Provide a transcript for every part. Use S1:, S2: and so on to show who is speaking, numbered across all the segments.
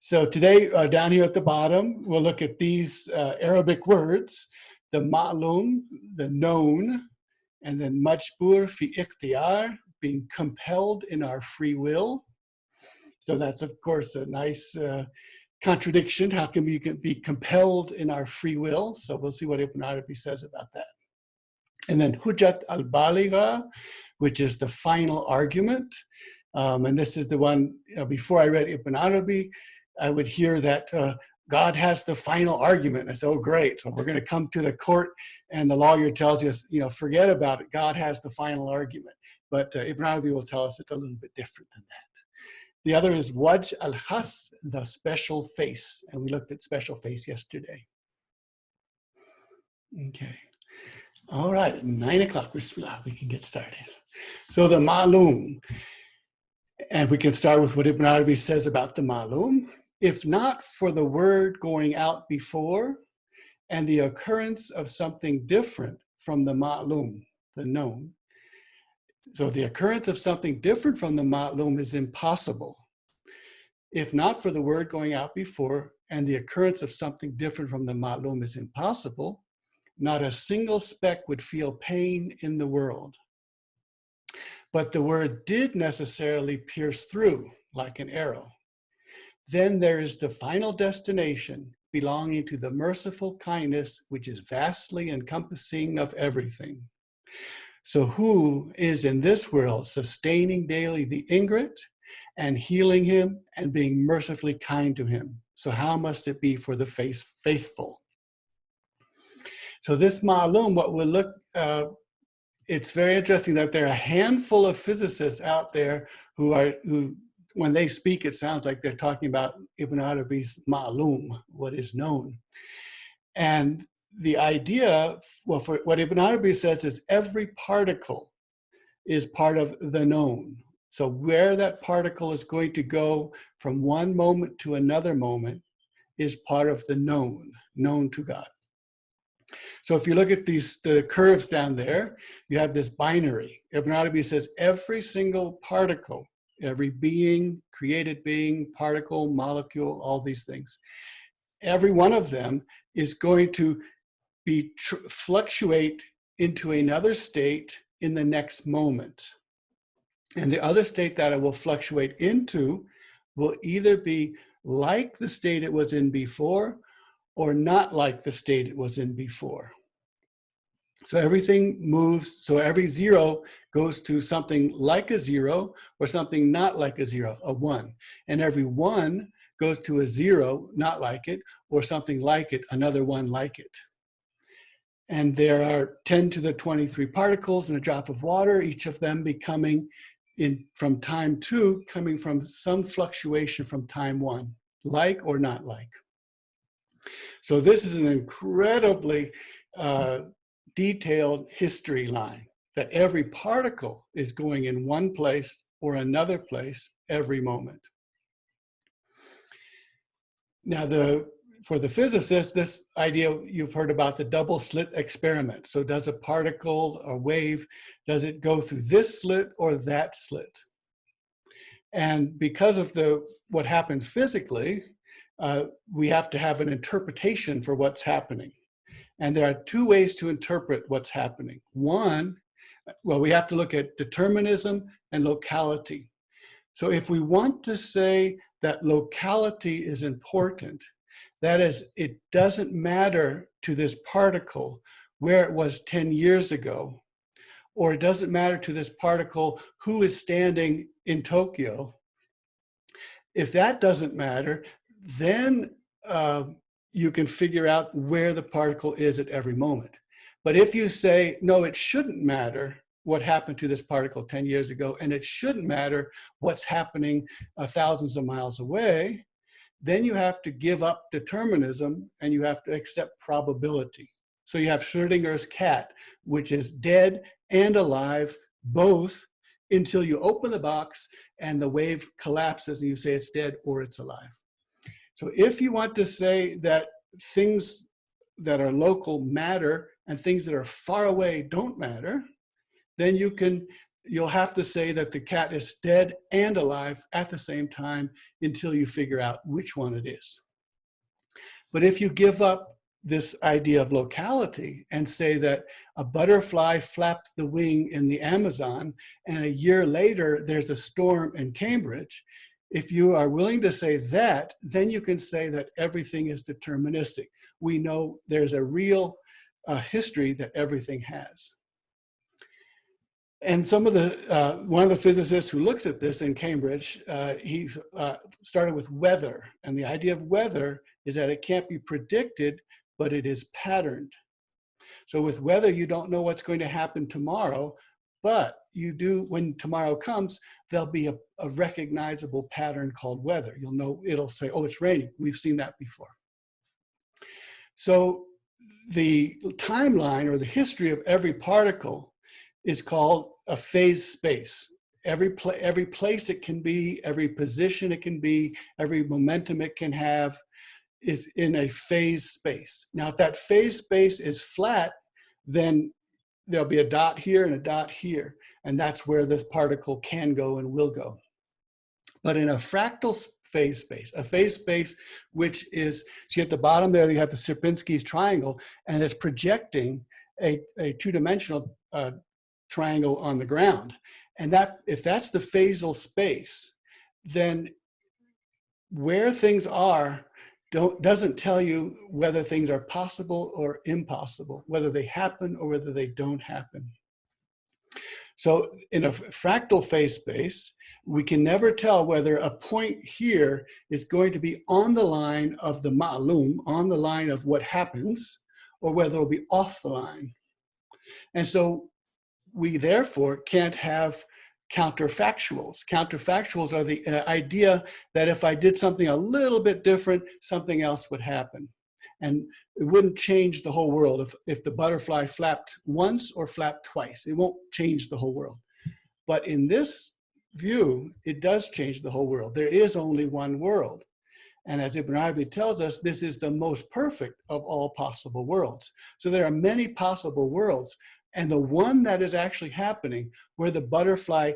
S1: So today, down here at the bottom, we'll look at these Arabic words, the maʿlūm, the known, and then majbūr fi ikhtiyār, being compelled in our free will. So that's, of course, a nice contradiction. How can we be compelled in our free will? So we'll see what Ibn Arabi says about that. And then ḥujjat al-bālighah, which is the final argument. And this is the one, before I read Ibn Arabi, I would hear that God has the final argument. I said, oh, great. So we're going to come to the court and the lawyer tells us, forget about it. God has the final argument. But Ibn Arabi will tell us it's a little bit different than that. The other is wajh al-khāṣṣ, the special face. And we looked at special face yesterday. Okay. All right, 9 o'clock, we can get started. So the maʿlūm, and we can start with what Ibn Arabi says about the maʿlūm. If not for the word going out before and the occurrence of something different from the maʿlūm, the known. So the occurrence of something different from the maʿlūm is impossible. If not for the word going out before and the occurrence of something different from the maʿlūm is impossible, not a single speck would feel pain in the world. But the word did necessarily pierce through like an arrow. Then there is the final destination belonging to the merciful kindness which is vastly encompassing of everything. So who is in this world sustaining daily the ingrate and healing him and being mercifully kind to him? So how must it be for the faithful? So this maʿlūm, what we'll look, it's very interesting that there are a handful of physicists out there who when they speak, it sounds like they're talking about Ibn Arabi's maʿlūm, what is known. And the idea, well, for what Ibn Arabi says is every particle is part of the known. So where that particle is going to go from one moment to another moment is part of the known to God. So if you look at the curves down there, you have this binary. Ibn Arabi says every single particle, every being, created being, particle, molecule, all these things, every one of them is going to fluctuate into another state in the next moment. And the other state that it will fluctuate into will either be like the state it was in before or not like the state it was in before. So everything moves, so every zero goes to something like a zero or something not like a zero, a one. And every one goes to a zero, not like it, or something like it, another one like it. And there are 10 to the 23 particles in a drop of water, each of them becoming from time 2, coming from some fluctuation from time 1, like or not like. So this is an incredibly detailed history line that every particle is going in one place or another place every moment. Now, for the physicist, this idea you've heard about the double slit experiment. So does a particle or wave, does it go through this slit or that slit? And because of what happens physically, we have to have an interpretation for what's happening. And there are 2 ways to interpret what's happening. One, well, we have to look at determinism and locality. So if we want to say that locality is important, that is, it doesn't matter to this particle where it was 10 years ago, or it doesn't matter to this particle who is standing in Tokyo. If that doesn't matter, then you can figure out where the particle is at every moment. But if you say, no, it shouldn't matter what happened to this particle 10 years ago, and it shouldn't matter what's happening thousands of miles away, then you have to give up determinism and you have to accept probability. So you have Schrödinger's cat, which is dead and alive, both, until you open the box and the wave collapses and you say it's dead or it's alive. So if you want to say that things that are local matter and things that are far away don't matter, then you can you'll have to say that the cat is dead and alive at the same time until you figure out which one it is. But if you give up this idea of locality and say that a butterfly flapped the wing in the Amazon and a year later there's a storm in Cambridge, if you are willing to say that, then you can say that everything is deterministic. We know there's a real history that everything has. And some of the, one of the physicists who looks at this in Cambridge, he started with weather. And the idea of weather is that it can't be predicted, but it is patterned. So with weather, you don't know what's going to happen tomorrow, but you do, when tomorrow comes, there'll be a recognizable pattern called weather. You'll know, it'll say, oh, it's raining. We've seen that before. So the timeline or the history of every particle is called a phase space. Every place it can be, every position it can be, every momentum it can have is in a phase space. Now, if that phase space is flat, then there'll be a dot here and a dot here, and that's where this particle can go and will go. But in a fractal phase space, a phase space which is, see at the bottom there, you have the Sierpinski's triangle, and it's projecting a two-dimensional triangle on the ground. And that, if that's the phasal space, then where things are doesn't tell you whether things are possible or impossible, whether they happen or whether they don't happen. So in a fractal phase space, we can never tell whether a point here is going to be on the line of the maʿlūm, on the line of what happens, or whether it'll be off the line. And so we therefore can't have counterfactuals. Counterfactuals are the idea that if I did something a little bit different, something else would happen. And it wouldn't change the whole world if the butterfly flapped once or flapped twice. It won't change the whole world. But in this view, it does change the whole world. There is only one world. And as Ibn Arabi tells us, this is the most perfect of all possible worlds. So there are many possible worlds. And the one that is actually happening, where the butterfly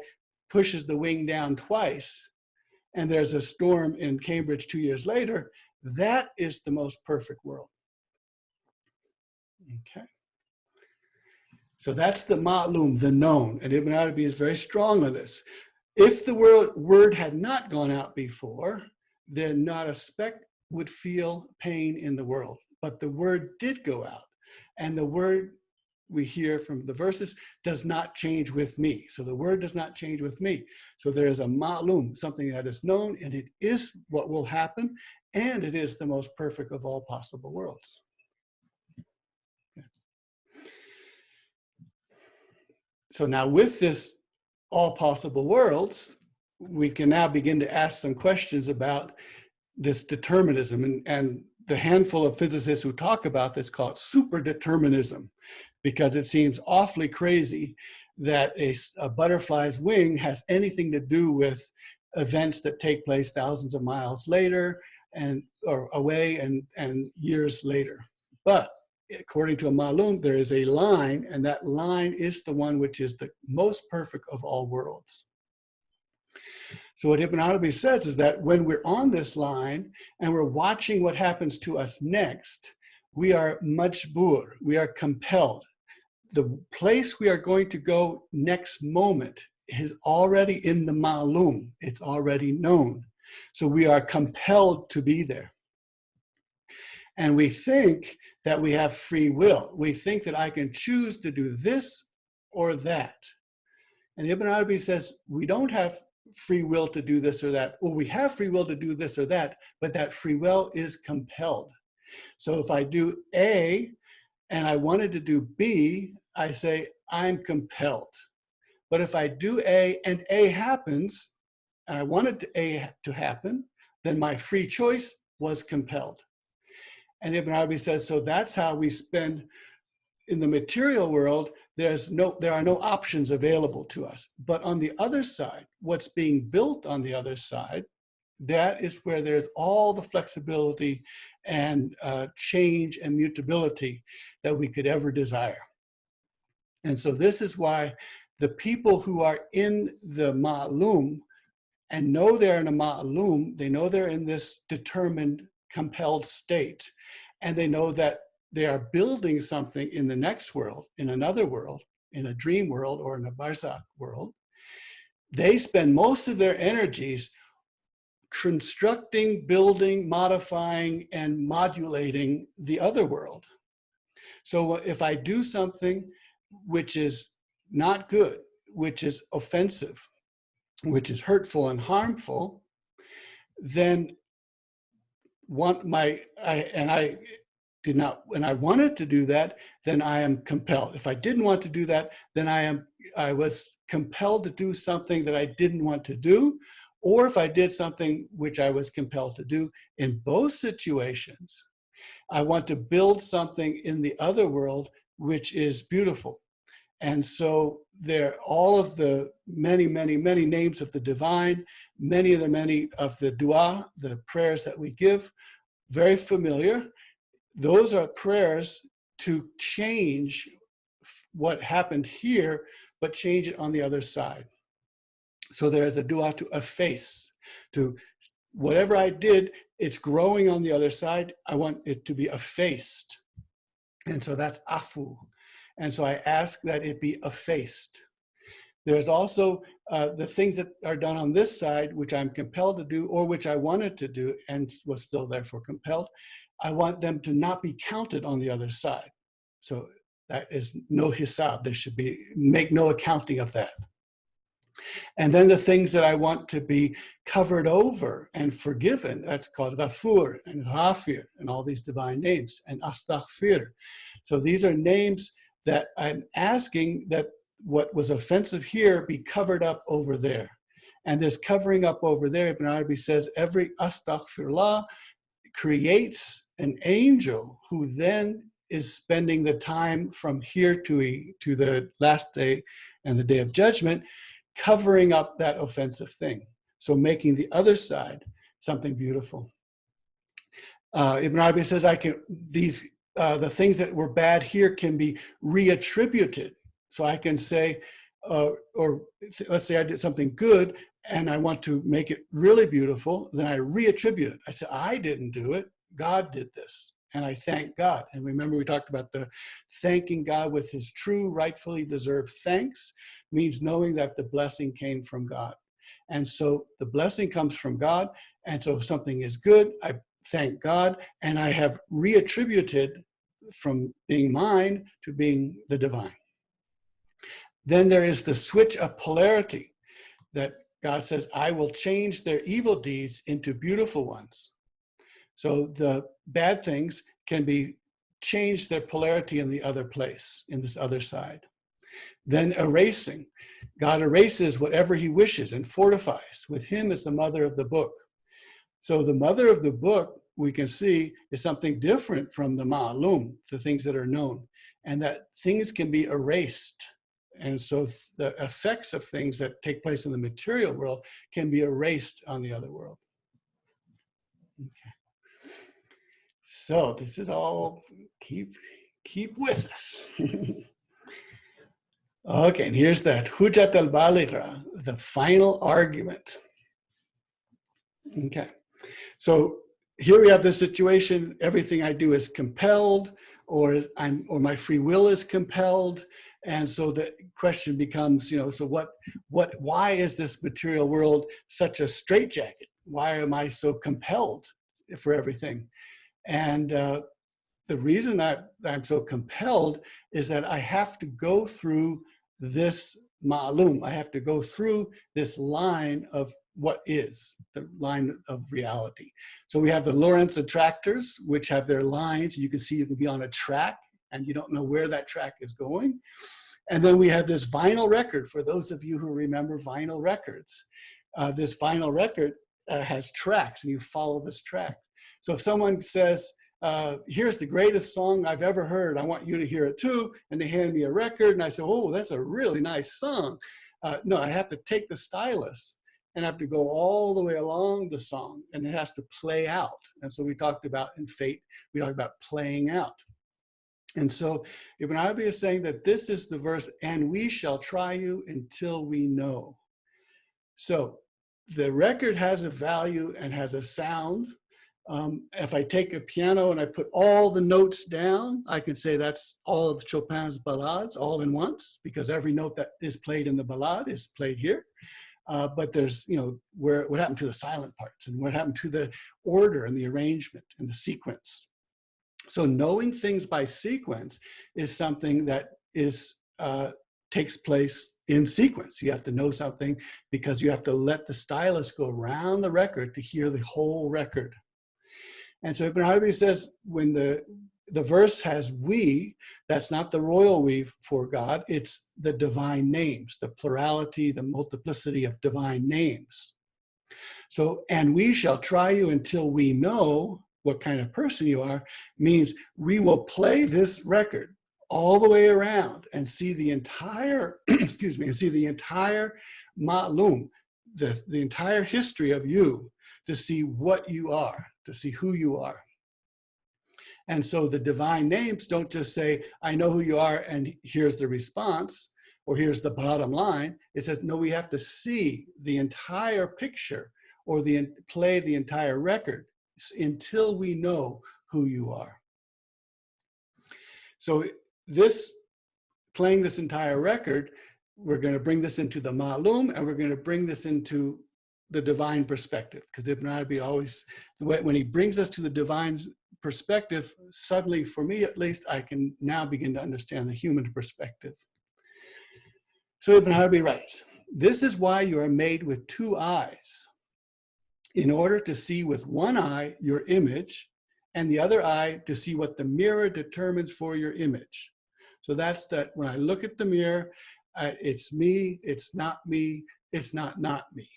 S1: pushes the wing down twice, and there's a storm in Cambridge 2 years later, that is the most perfect world. Okay. So that's the maʿlūm, the known. And Ibn Arabi is very strong on this. If the word had not gone out before, then not a speck would feel pain in the world. But the word did go out. And the word we hear from the verses does not change with me. So the word does not change with me. So there is a maʿlūm, something that is known, and it is what will happen, and it is the most perfect of all possible worlds. Okay. So now with this all possible worlds, we can now begin to ask some questions about this determinism, and the handful of physicists who talk about this call it superdeterminism, because it seems awfully crazy that a butterfly's wing has anything to do with events that take place thousands of miles later or away and years later. But according to a maʿlūm, there is a line, and that line is the one which is the most perfect of all worlds. So what Ibn Arabi says is that when we're on this line and we're watching what happens to us next, we are majbūr, we are compelled. The place we are going to go next moment is already in the maʿlūm, it's already known. So we are compelled to be there. And we think that we have free will. We think that I can choose to do this or that. And Ibn Arabi says we don't have free will to do this or that. Well, we have free will to do this or that, but that free will is compelled. So if I do A and I wanted to do B, I say I'm compelled. But if I do A and A happens, and I wanted A to happen, then my free choice was compelled. And Ibn Arabi says, so that's how we spend in the material world. There are no options available to us. But on the other side, what's being built on the other side, that is where there's all the flexibility and change and mutability that we could ever desire. And so this is why the people who are in the maʿlūm and know they're in a maʿlūm, they know they're in this determined, compelled state, and they know that they are building something in the next world, in another world, in a dream world or in a barzakh world. They spend most of their energies constructing, building, modifying, and modulating the other world. So if I do something which is not good, which is offensive, which is hurtful and harmful, then when I wanted to do that, then I am compelled. If I didn't want to do that, then I was compelled to do something that I didn't want to do, or if I did something which I was compelled to do. In both situations, I want to build something in the other world which is beautiful. And so there, all of the many, many, many names of the divine, many of the dua, the prayers that we give, very familiar. Those are prayers to change what happened here, but change it on the other side. So there is a dua to efface, to whatever I did, it's growing on the other side. I want it to be effaced. And so that's afu. And so I ask that it be effaced. There's also the things that are done on this side, which I'm compelled to do, or which I wanted to do and was still therefore compelled. I want them to not be counted on the other side. So that is no hisab. There should be, make no accounting of that. And then the things that I want to be covered over and forgiven, that's called Ghafur and Ghafir and all these divine names, and Astaghfir. So these are names that I'm asking that what was offensive here be covered up over there. And this covering up over there, Ibn Arabi says, every Astaghfirullah creates an angel who then is spending the time from here to the last day and the day of judgment, covering up that offensive thing. So making the other side something beautiful. Ibn Arabi says, the things that were bad here can be reattributed. So I can say, or let's say I did something good and I want to make it really beautiful, then I reattribute it. I say, I didn't do it, God did this. And I thank God. And remember, we talked about the thanking God with his true, rightfully deserved thanks, means knowing that the blessing came from God. And so the blessing comes from God. And so if something is good, I thank God, and I have reattributed from being mine to being the divine. Then there is the switch of polarity that God says, I will change their evil deeds into beautiful ones. So the bad things can be changed their polarity in the other place, in this other side. Then erasing. God erases whatever he wishes and fortifies. With him is the mother of the book. So the mother of the book, we can see, is something different from the maʿlūm, the things that are known, and that things can be erased. And so the effects of things that take place in the material world can be erased on the other world. Okay. So this is all, keep with us. Okay, and here's that ḥujjat al-bālighah, the final argument. Okay, so here we have this situation, everything I do is compelled, or my free will is compelled. And so the question becomes, so why is this material world such a straitjacket? Why am I so compelled for everything? And the reason that I'm so compelled is that I have to go through this maʿlūm. I have to go through this line of what is, the line of reality. So we have the Lorentz attractors, which have their lines. You can see you can be on a track and you don't know where that track is going. And then we have this vinyl record, for those of you who remember vinyl records. This vinyl record has tracks, and you follow this track. So if someone says, here's the greatest song I've ever heard, I want you to hear it too, and they hand me a record, and I say, oh, that's a really nice song. No, I have to take the stylus and I have to go all the way along the song, and it has to play out. And so we talked about in Fate, we talked about playing out. And so Ibn Arabi is saying that this is the verse, and we shall try you until we know. So the record has a value and has a sound. If I take a piano and I put all the notes down, I can say that's all of Chopin's ballades all in once, because every note that is played in the ballade is played here. But there's, what happened to the silent parts, and what happened to the order and the arrangement and the sequence. So knowing things by sequence is something that takes place in sequence. You have to know something because you have to let the stylus go around the record to hear the whole record. And so Ibn Arabi says when the verse has we, that's not the royal we for God, it's the divine names, the plurality, the multiplicity of divine names. So, and we shall try you until we know what kind of person you are, means we will play this record all the way around and see the entire, excuse me, and see the entire maʿlūm, the entire history of you, to see what you are, to see who you are. And so the divine names don't just say, I know who you are and here's the response, or here's the bottom line. It says, no, we have to see the entire picture or play the entire record until we know who you are. So playing this entire record, we're going to bring this into the maʿlūm, and we're going to bring this into the divine perspective, because Ibn Arabi always, when he brings us to the divine perspective, suddenly, for me at least, I can now begin to understand the human perspective. So Ibn Arabi writes, this is why you are made with two eyes, in order to see with one eye your image, and the other eye to see what the mirror determines for your image. So that's that when I look at the mirror, it's me, it's not me, it's not me.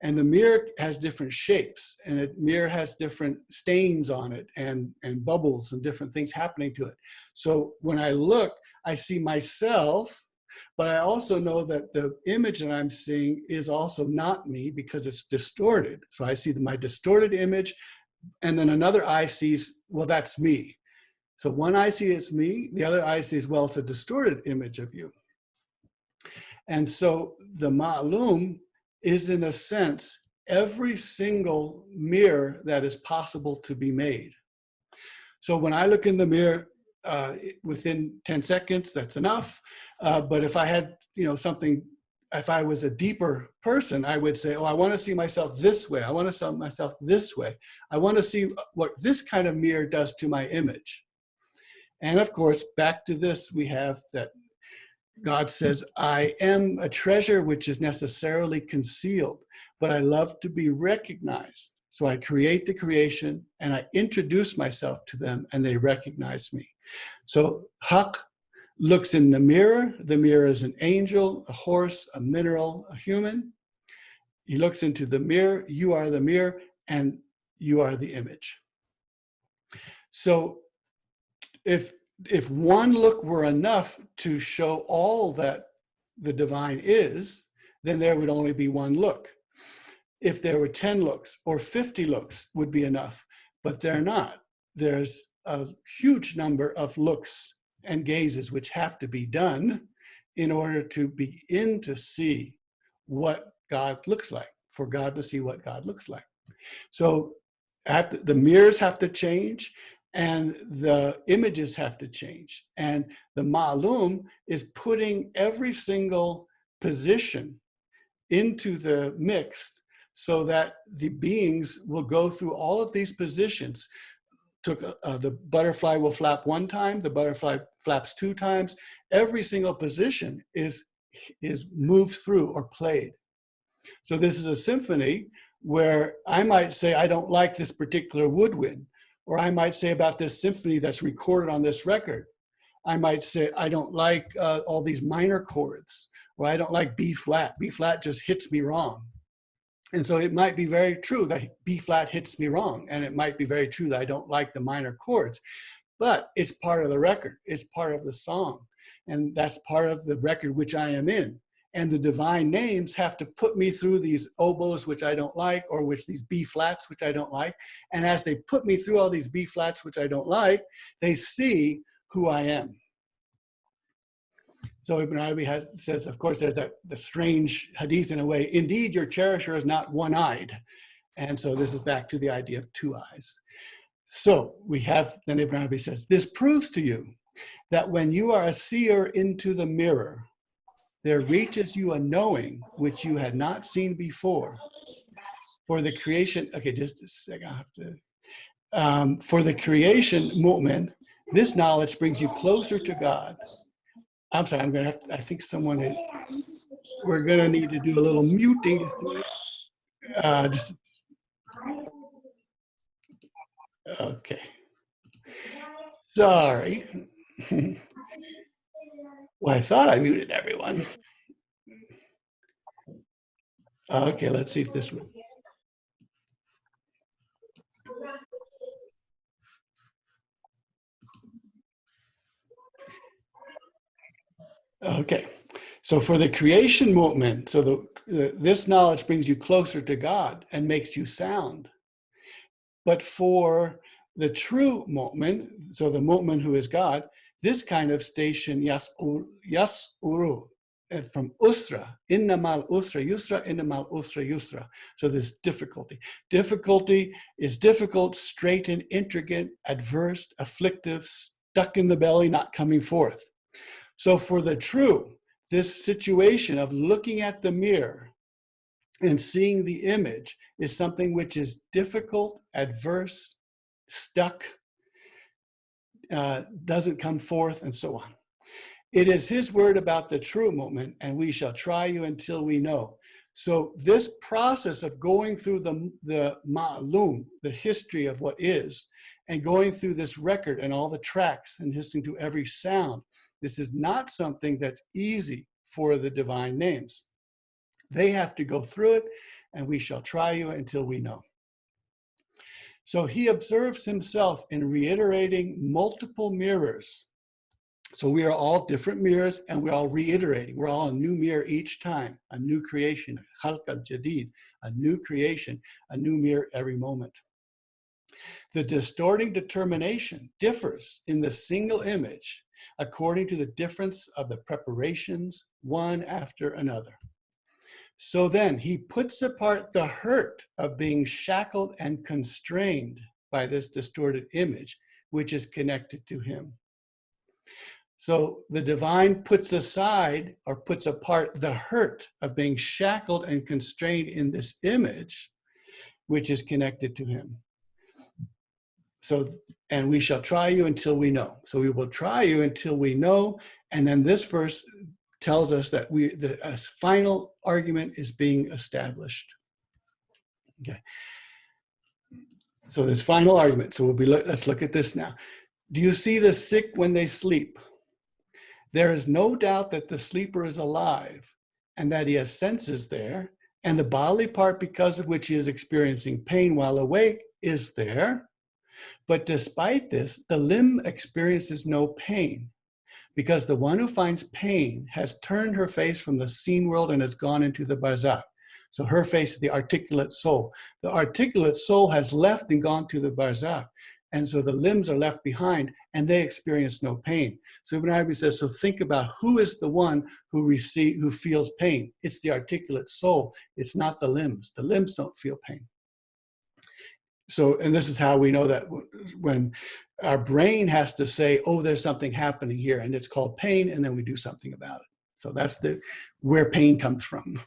S1: And the mirror has different shapes, and the mirror has different stains on it and bubbles and different things happening to it. So when I look, I see myself, but I also know that the image that I'm seeing is also not me because it's distorted. So I see my distorted image, and then another eye sees, well, that's me. So one eye sees it's me, the other eye sees, well, it's a distorted image of you. And so the maʿlūm is, in a sense, every single mirror that is possible to be made. So when I look in the mirror, within 10 seconds, that's enough. But if I had, something, if I was a deeper person, I would say, oh, I want to see myself this way. I want to see myself this way. I want to see what this kind of mirror does to my image. And of course, back to this, we have that God says, I am a treasure which is necessarily concealed, but I love to be recognized. So I create the creation and I introduce myself to them and they recognize me. So Haqq looks in the mirror. The mirror is an angel, a horse, a mineral, a human. He looks into the mirror. You are the mirror and you are the image. So if one look were enough to show all that the divine is, then there would only be one look. If there were 10 looks or 50 looks would be enough, but they're not. There's a huge number of looks and gazes which have to be done in order to begin to see what God looks like, for God to see what God looks like. So the mirrors have to change, and the images have to change. And the maʿlūm is putting every single position into the mix so that the beings will go through all of these positions. The butterfly will flap one time, the butterfly flaps 2 times. Every single position is moved through or played. So this is a symphony where I might say, I don't like this particular woodwind. Or I might say about this symphony that's recorded on this record, I might say, I don't like all these minor chords, or I don't like B flat. B flat just hits me wrong. And so it might be very true that B flat hits me wrong. And it might be very true that I don't like the minor chords, but it's part of the record. It's part of the song. And that's part of the record which I am in. And the divine names have to put me through these oboes, which I don't like, or these B flats, which I don't like. And as they put me through all these B flats, which I don't like, they see who I am. So Ibn Arabi says, of course, there's the strange hadith in a way, indeed, your cherisher is not one-eyed. And so this is back to the idea of two eyes. So we have, then Ibn Arabi says, this proves to you that when you are a seer into the mirror, there reaches you a knowing which you had not seen before. For the creation, okay, just a second, I have to, for the creation, mu'min, this knowledge brings you closer to God. I'm sorry, I'm going to have to, I think someone is, we're going to need to do a little muting. Okay. Sorry. Well, I thought I muted everyone. Okay, let's see if this one. Okay, so for the creation movement, so this knowledge brings you closer to God and makes you sound. But for the true mu'min, so the mu'min who is God, this kind of station, yas'uru, from usra, innamal usra yusra, innamal usra yusra. So this difficulty. Difficulty is difficult, straitened, intricate, adverse, afflictive, stuck in the belly, not coming forth. So for the true, this situation of looking at the mirror and seeing the image is something which is difficult, adverse, stuck, doesn't come forth, and so on. It is his word about the true moment, and we shall try you until we know. So this process of going through the maʿlūm, the history of what is, and going through this record and all the tracks and listening to every sound, this is not something that's easy for the divine names. They have to go through it, and we shall try you until we know. So he observes himself in reiterating multiple mirrors. So we are all different mirrors, and we're all reiterating. We're all a new mirror each time, a new creation, khalq al-jadid, a new creation, a new mirror every moment. The distorting determination differs in the single image according to the difference of the preparations, one after another. So then he puts apart the hurt of being shackled and constrained by this distorted image, which is connected to him. So the divine puts aside or puts apart the hurt of being shackled and constrained in this image, which is connected to him. So, and we shall try you until we know. So we will try you until we know. And then this verse tells us that the final argument is being established. Okay. So this final argument. So let's look at this now. Do you see the sick when they sleep? There is no doubt that the sleeper is alive and that he has senses there, and the bodily part because of which he is experiencing pain while awake is there. But despite this, the limb experiences no pain, because the one who finds pain has turned her face from the seen world and has gone into the barzakh. So her face is the articulate soul. The articulate soul has left and gone to the barzakh. And so the limbs are left behind and they experience no pain. So Ibn Arabi says, so think about who is the one who feels pain. It's the articulate soul. It's not the limbs. The limbs don't feel pain. So, and this is how we know that when our brain has to say, oh, there's something happening here, and it's called pain, and then we do something about it. So that's where pain comes from.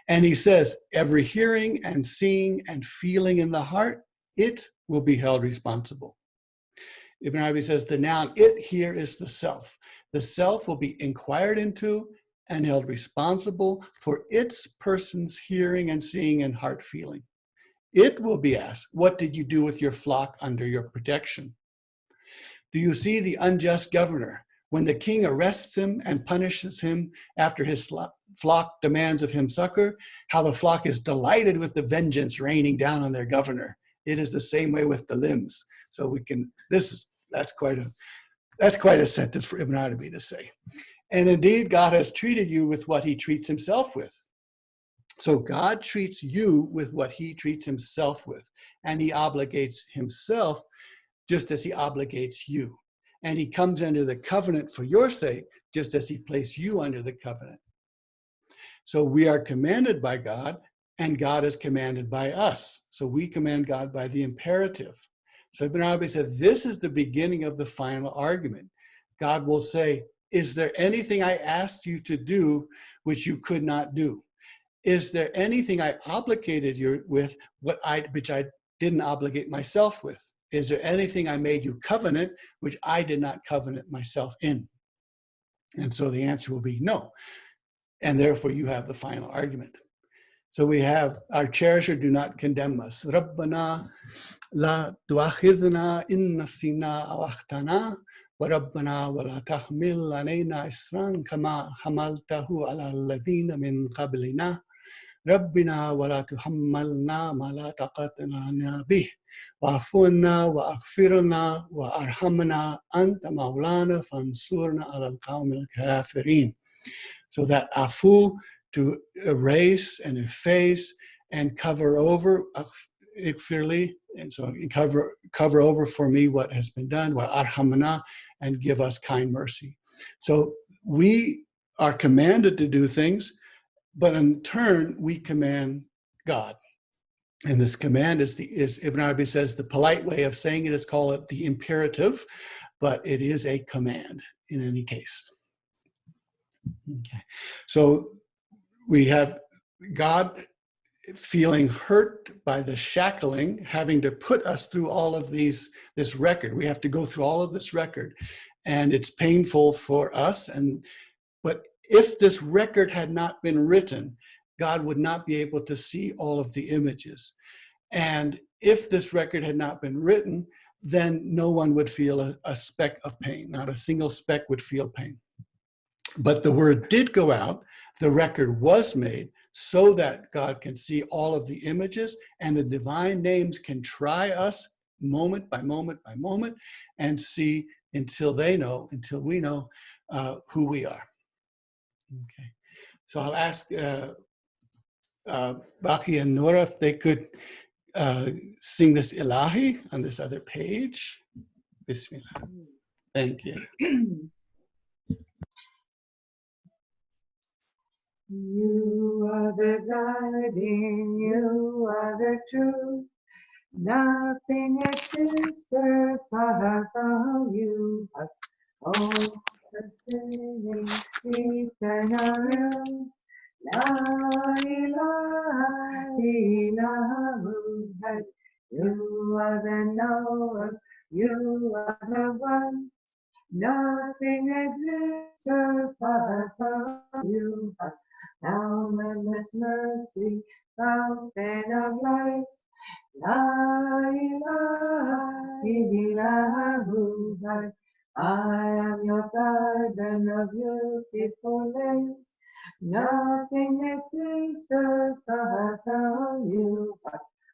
S1: And he says, every hearing and seeing and feeling in the heart, it will be held responsible. Ibn Arabi says the noun it here is the self. The self will be inquired into and held responsible for its person's hearing and seeing and heart feeling. It will be asked, what did you do with your flock under your protection? Do you see the unjust governor when the king arrests him and punishes him after his flock demands of him succor, how the flock is delighted with the vengeance raining down on their governor? It is the same way with the limbs. So we can, that's quite a sentence for Ibn Arabi to say. And indeed, God has treated you with what he treats himself with. So God treats you with what he treats himself with, and he obligates himself just as he obligates you. and he comes under the covenant for your sake, just as he placed you under the covenant. So we are commanded by God, and God is commanded by us. So we command God by the imperative. So Ibn Arabi said, this is the beginning of the final argument. God will say, is there anything I asked you to do which you could not do? Is there anything I obligated you with which I didn't obligate myself with? Is there anything I made you covenant which I did not covenant myself in? And so the answer will be no. And therefore you have the final argument. So we have, our cherisher do not condemn us. Rabbana la tu'akhidhna in nasina aw akhtana wa rabbana wa la tahmil alayna isran kama hamaltahu ala alladhina min qablina rabbina wa la tuhammalna ma la taqata lana bih wa'fu anna wa aghfirna wa arhamna anta maulana fansurna ala al-qawmi al-kafirin. So that afu, to erase and efface and cover over, ikfirli, and so cover over for me what has been done, wa arhamna, and give us kind mercy. So we are commanded to do things, but in turn we command God. And this command is Ibn Arabi says, the polite way of saying it is call it the imperative, but it is a command in any case. Okay, so we have God feeling hurt by the shackling, having to put us through all of this record. We have to go through all of this record, and it's painful for us. But if this record had not been written, God would not be able to see all of the images. And if this record had not been written, then no one would feel a speck of pain. Not a single speck would feel pain. But the word did go out, the record was made, so that God can see all of the images, and the divine names can try us moment by moment by moment and see until we know who we are. Okay, so I'll ask Baki and Nora if they could sing this Ilahi on this other page. Bismillah. Thank you.
S2: You are the guiding, you are the truth. Nothing exists apart from you. All sustaining, eternal. La ilaha illallah. You are the knower, you are the one. Nothing exists apart from you. Boundless mercy, fountain of light. La ilaha illallah. I am your garden of beautiful names. Nothing exists apart from you.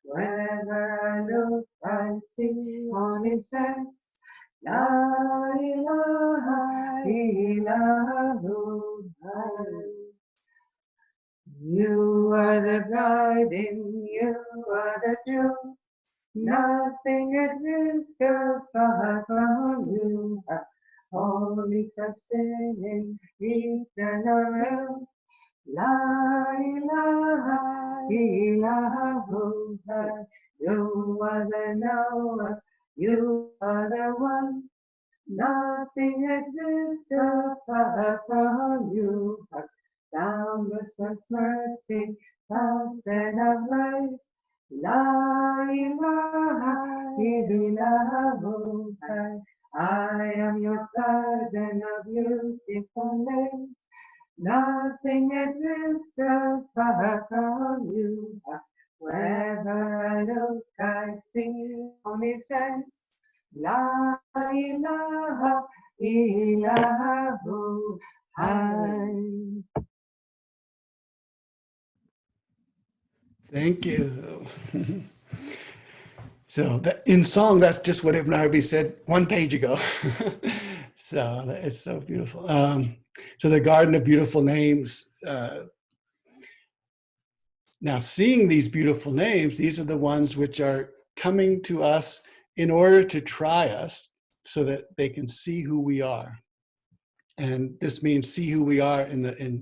S2: Wherever I look, I see only sense. La ilaha illallah. You are the guiding, you are the truth. Nothing exists apart from you. Holy sustaining, eternal. La ilaha illallah. You are the knower, you are the one. Nothing exists apart from you. Boundless mercy, fountain of light. La ilaha illallah. I am your garden of beautiful names. Nothing exists apart from you. Wherever I look, I see only sense. La ilaha illallah.
S1: Thank you. So in song, that's just what Ibn Arabi said 1 page ago. So it's so beautiful. So the Garden of Beautiful Names. Now, seeing these beautiful names, these are the ones which are coming to us in order to try us, so that they can see who we are. And this means see who we are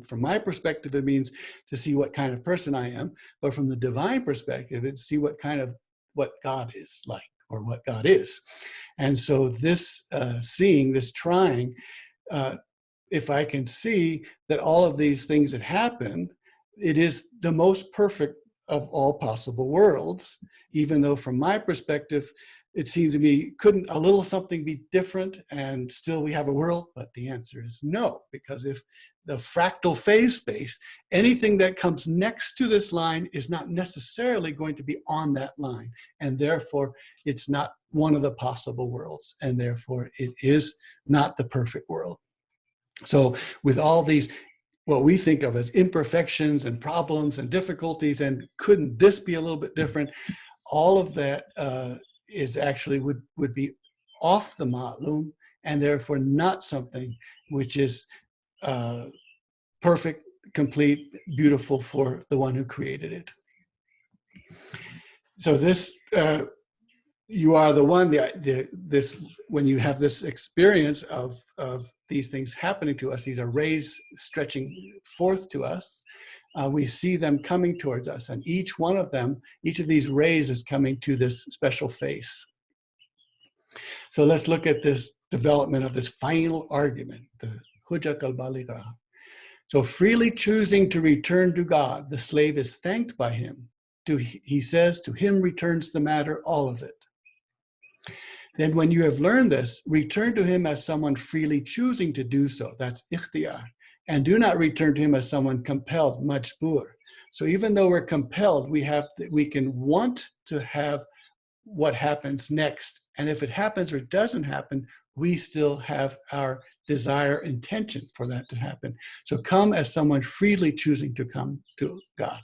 S1: from my perspective, it means to see what kind of person I am. But from the divine perspective, it's see what God is like, or what God is. And so this seeing, this trying, if I can see that all of these things that happen, it is the most perfect of all possible worlds, even though from my perspective, it seems to me, couldn't a little something be different and still we have a world? But the answer is no, because if the fractal phase space, anything that comes next to this line is not necessarily going to be on that line. And therefore, it's not one of the possible worlds. And therefore, it is not the perfect world. So with all these, what we think of as imperfections and problems and difficulties, and couldn't this be a little bit different? All of that is actually would be off the maʿlūm, and therefore not something which is perfect, complete, beautiful for the one who created it. So this, you are the one, this when you have this experience of these things happening to us, these are rays stretching forth to us, we see them coming towards us, and each one of them, each of these rays is coming to this special face. So let's look at this development of this final argument, the ḥujjat al-bālighah. So freely choosing to return to God, the slave is thanked by him. He says, to him returns the matter, all of it. Then when you have learned this, return to him as someone freely choosing to do so. That's ikhtiyār. And do not return to him as someone compelled, majbūr. So even though we're compelled, we can want to have what happens next. And if it happens or doesn't happen, we still have our desire, intention for that to happen. So come as someone freely choosing to come to God.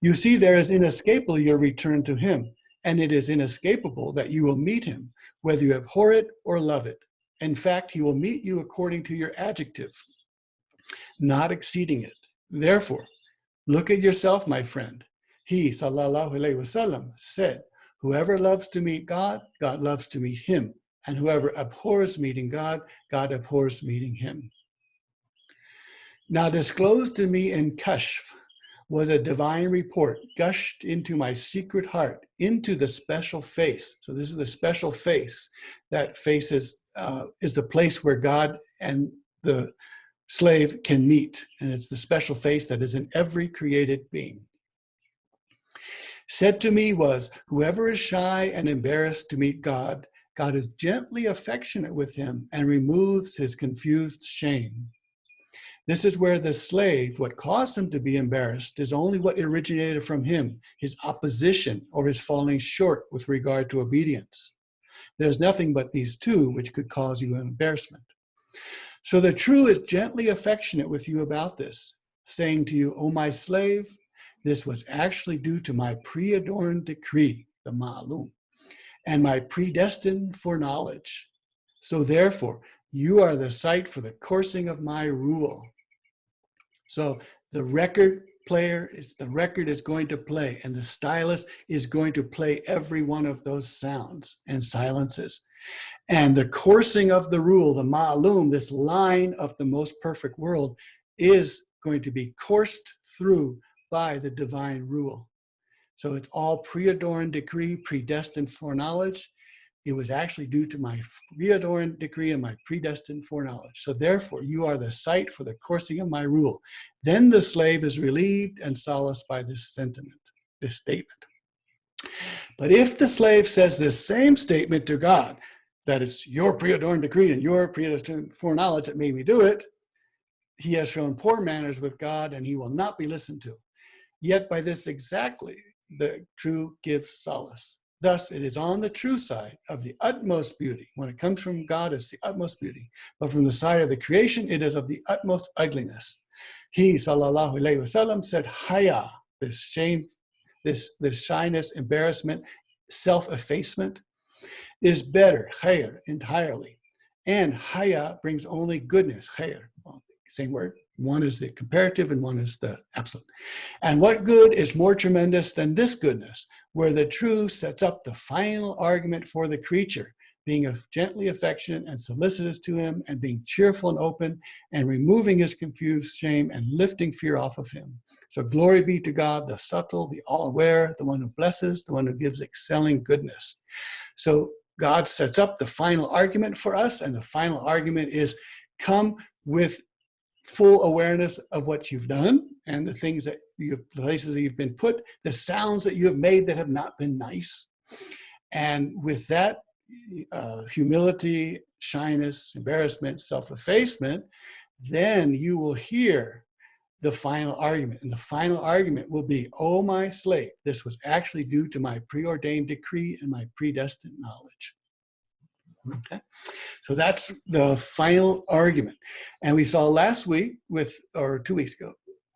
S1: You see, there is inescapable your return to him, and it is inescapable that you will meet him, whether you abhor it or love it. In fact, he will meet you according to your adjective, not exceeding it. Therefore, look at yourself, my friend. He, sallallahu alaihi wasallam, said, whoever loves to meet God, God loves to meet him. And whoever abhors meeting God, God abhors meeting him. Now disclosed to me in kashf was a divine report gushed into my secret heart, into the special face. So this is the special face. That face is the place where God and the slave can meet. And it's the special face that is in every created being. Said to me was, whoever is shy and embarrassed to meet God, God is gently affectionate with him and removes his confused shame. This is where the slave, what caused him to be embarrassed, is only what originated from him, his opposition or his falling short with regard to obedience. There's nothing but these two which could cause you an embarrassment. So the true is gently affectionate with you about this, saying to you, O my slave, this was actually due to my preadorned decree, the maʿlūm, and my predestined foreknowledge. So therefore, you are the site for the coursing of my rule. So the record is going to play, and the stylus is going to play every one of those sounds and silences. And the coursing of the rule, the maʿlūm, this line of the most perfect world, is going to be coursed through by the divine rule. So it's all preadorned decree, predestined foreknowledge. It was actually due to my preadorned decree and my predestined foreknowledge. So therefore, you are the site for the coursing of my rule. Then the slave is relieved and solaced by this sentiment, this statement. But if the slave says this same statement to God, that it's your preadorned decree and your predestined foreknowledge that made me do it, he has shown poor manners with God and he will not be listened to. Yet by this exactly, the true gives solace. Thus, it is on the true side of the utmost beauty. When it comes from God, it's the utmost beauty. But from the side of the creation, it is of the utmost ugliness. He, sallallahu alaihi wasallam, said, haya, this shame, this shyness, embarrassment, self-effacement, is better, khair, entirely. And haya brings only goodness, khair. Well, same word. One is the comparative and one is the absolute. And what good is more tremendous than this goodness, where the true sets up the final argument for the creature, being gently affectionate and solicitous to him, and being cheerful and open, and removing his confused shame and lifting fear off of him. So glory be to God, the subtle, the all-aware, the one who blesses, the one who gives excelling goodness. So God sets up the final argument for us, and the final argument is come with full awareness of what you've done and the things that the places that you've been put, the sounds that you have made that have not been nice. And with that humility, shyness, embarrassment, self-effacement, then you will hear the final argument. And the final argument will be, oh, my slave, this was actually due to my preordained decree and my predestined knowledge. Okay, so that's the final argument. And we saw last week or 2 weeks ago,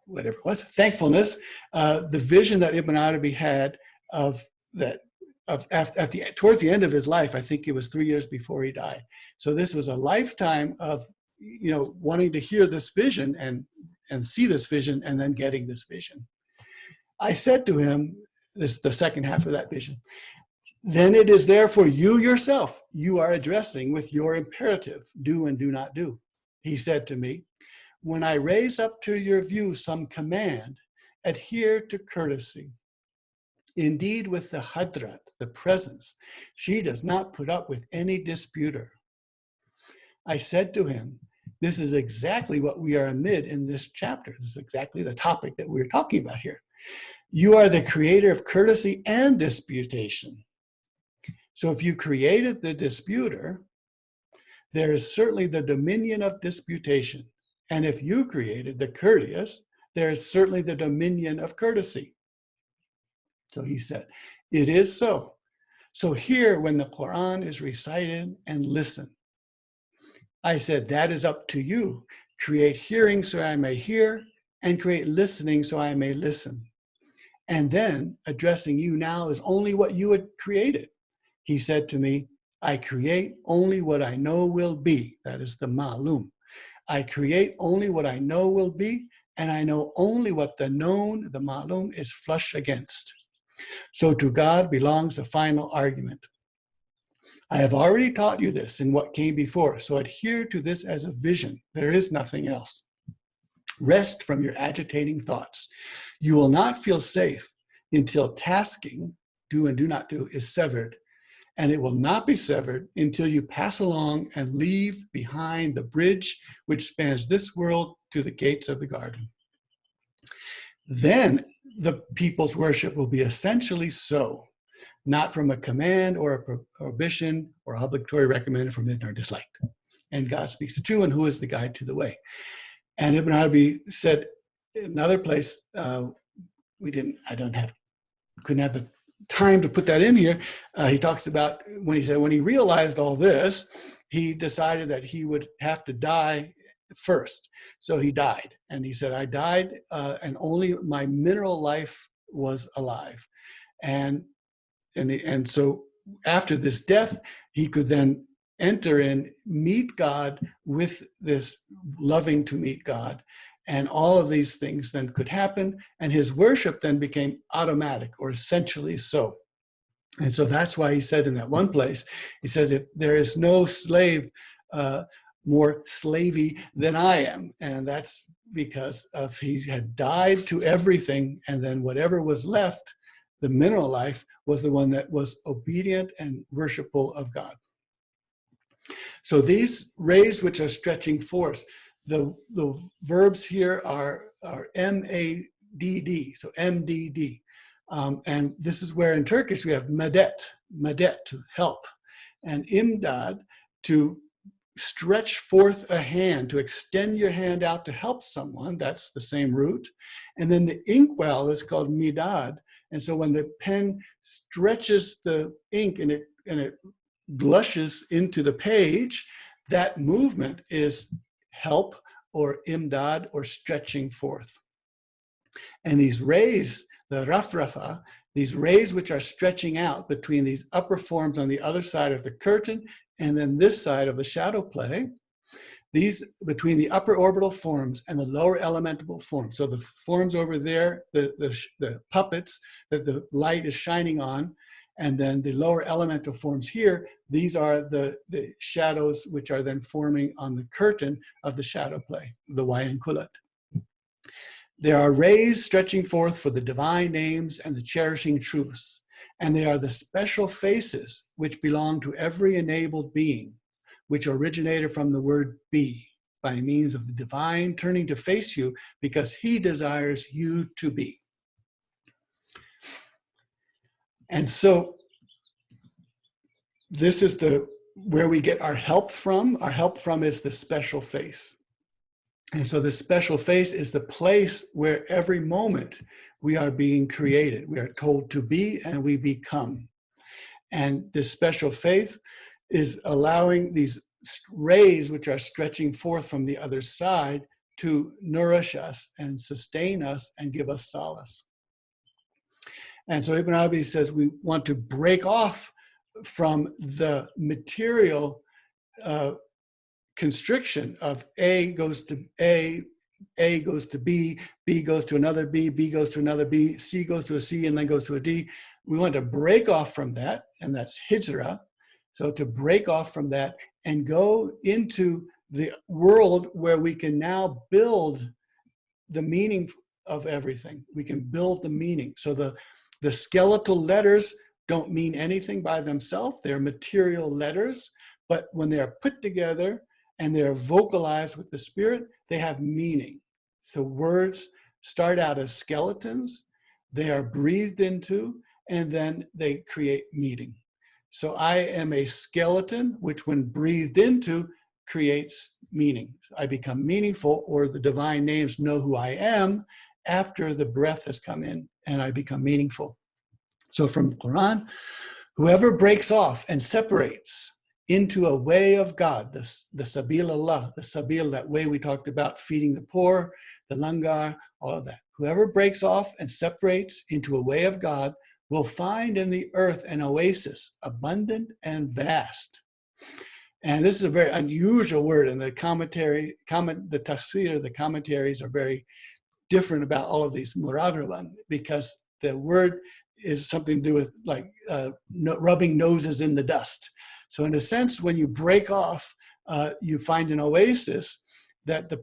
S1: whatever it was, thankfulness, the vision that Ibn Arabi had towards the end of his life. I think it was 3 years before he died. So this was a lifetime of, wanting to hear this vision and see this vision and then getting this vision. I said to him, the second half of that vision, then it is therefore you yourself you are addressing with your imperative, do and do not do. He said to me, when I raise up to your view some command, adhere to courtesy. Indeed, with the hadrat, the presence, she does not put up with any disputer. I said to him, this is exactly what we are amid in this chapter. This is exactly the topic that we're talking about here. You are the creator of courtesy and disputation. So if you created the disputer, there is certainly the dominion of disputation. And if you created the courteous, there is certainly the dominion of courtesy. So he said, it is so. So here, when the Quran is recited and listen, I said, that is up to you. Create hearing so I may hear, and create listening so I may listen. And then addressing you now is only what you had created. He said to me, I create only what I know will be. That is the maʿlūm. I create only what I know will be, and I know only what the known, the maʿlūm, is flush against. So to God belongs the final argument. I have already taught you this in what came before, so adhere to this as a vision. There is nothing else. Rest from your agitating thoughts. You will not feel safe until tasking, do and do not do, is severed. And it will not be severed until you pass along and leave behind the bridge which spans this world to the gates of the garden. Then the people's worship will be essentially so, not from a command or a prohibition or obligatory recommended, forbidden or disliked. And God speaks the true one, who is the guide to the way. And Ibn Arabi said in another place, couldn't have the time to put that in here. He talks about when he realized all this, he decided that he would have to die first. So he died. And he said, I died and only my mineral life was alive. And so after this death, he could then enter in, meet God with this loving to meet God. And all of these things then could happen. And his worship then became automatic or essentially so. And so that's why he said in that one place, he says, if there is no slave more slavey than I am. And that's because he had died to everything. And then whatever was left, the mineral life, was the one that was obedient and worshipful of God. So these rays which are stretching force, the verbs here are M-A-D-D, so M-D-D. And this is where in Turkish we have medet, to help, and imdad, to stretch forth a hand, to extend your hand out to help someone. That's the same root. And then the inkwell is called midad. And so when the pen stretches the ink and it blushes into the page, that movement is help or imdad or stretching forth. And these rays, the rafrafa, these rays which are stretching out between these upper forms on the other side of the curtain and then this side of the shadow play, these between the upper orbital forms and the lower elemental forms. So the forms over there, the puppets that the light is shining on, And then the lower elemental forms here, these are the shadows which are then forming on the curtain of the shadow play, the Winkel. There are rays stretching forth for the divine names and the cherishing truths, and they are the special faces which belong to every enabled being, which originated from the word be, by means of the divine turning to face you because he desires you to be. And so this is where we get our help from. Our help from is the special face. And so the special face is the place where every moment we are being created. We are told to be and we become. And this special faith is allowing these rays which are stretching forth from the other side to nourish us and sustain us and give us solace. And so Ibn Arabi says we want to break off from the material constriction of A goes to A goes to B goes to another B goes to another B, C goes to a C, and then goes to a D. We want to break off from that, and that's hijrah. So to break off from that and go into the world where we can now build the meaning of everything. We can build the meaning. So the skeletal letters don't mean anything by themselves. They're material letters, but when they're put together and they're vocalized with the spirit, they have meaning. So words start out as skeletons, they are breathed into, and then they create meaning. So I am a skeleton, which when breathed into, creates meaning. I become meaningful, or the divine names know who I am after the breath has come in and I become meaningful. So from the Quran, whoever breaks off and separates into a way of God, the Sabil Allah, the Sabil, that way we talked about, feeding the poor, the langar, all of that. Whoever breaks off and separates into a way of God will find in the earth an oasis, abundant and vast. And this is a very unusual word, and the the tafsir, the commentaries are very different about all of these muragraban, because the word is something to do with like rubbing noses in the dust. So in a sense, when you break off, you find an oasis that the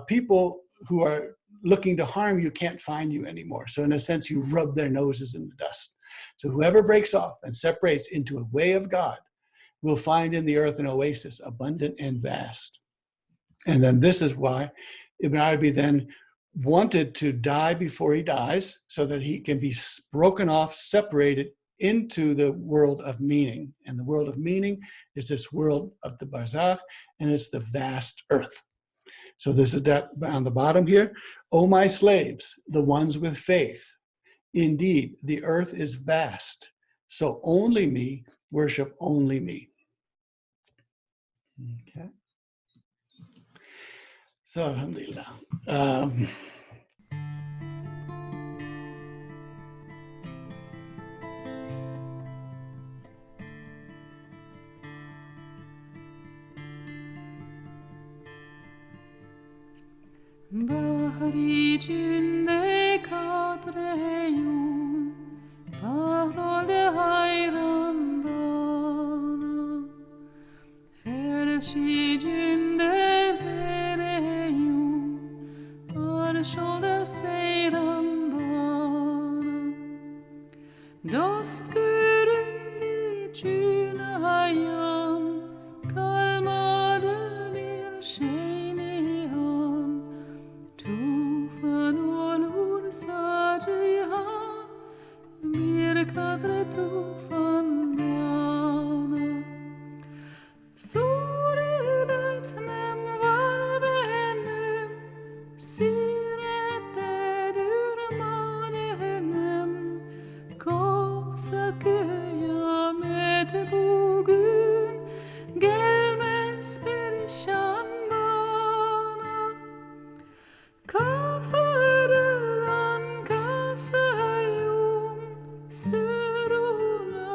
S1: people who are looking to harm you can't find you anymore. So in a sense, you rub their noses in the dust. So whoever breaks off and separates into a way of God will find in the earth an oasis, abundant and vast. And then this is why Ibn Arabi then wanted to die before he dies, so that he can be broken off, separated into the world of meaning. And the world of meaning is this world of the barzakh, and it's the vast earth. So this is that on the bottom here. O my slaves, the ones with faith, indeed the earth is vast, so only me, worship only me. Okay. So alhamdulillah.
S3: Bahri cünde kadreyum, bahrolde hayran bana. Ferşi cünde zereyum, arşolde seyran bana. Dost göründü cünayam, kalmadı bir şey. Kadre tufan bana, suretnem var benim, sirettedir manenem. Kopsa kıyamet bugün, gelmez perişan bana. Kafadılan kasayum, sıruna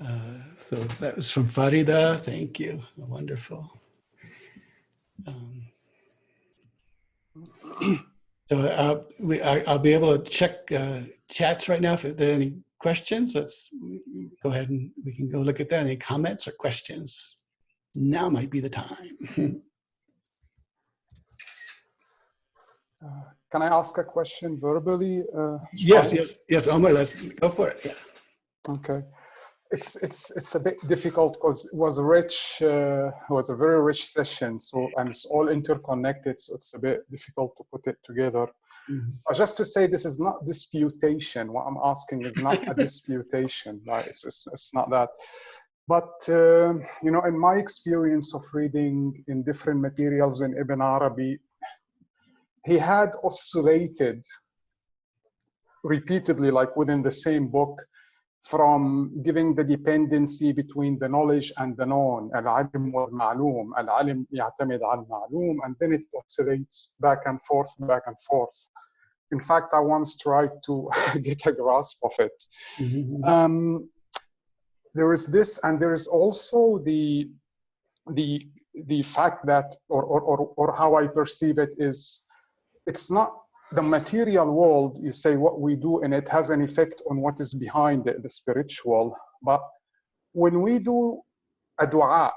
S1: So that was from Farida. Thank you. Wonderful. So I'll be able to check chats right now if there are any questions. Let's go ahead and we can go look at that. Any comments or questions? Now might be the time.
S4: Can I ask a question verbally?
S1: Yes, Omar, let's go for it. Yeah.
S4: Okay. It's a bit difficult because it was rich. It was a very rich session. So, and it's all interconnected. So it's a bit difficult to put it together.
S1: Mm-hmm.
S4: Just to say, this is not disputation. What I'm asking is not a disputation. Right? It's not that. But you know, in my experience of reading in different materials in Ibn Arabi, he had oscillated repeatedly, like within the same book, from giving the dependency between the knowledge and the known, al-'ilm wal-maʿlūm, al-'ilm يعتمد على المعلوم, and then it oscillates back and forth, back and forth. In fact, I once tried to get a grasp of it.
S1: Mm-hmm.
S4: There is this, and there is also the fact that, or how I perceive it is, it's not the material world, you say what we do and it has an effect on what is behind it, the spiritual. But when we do a dua,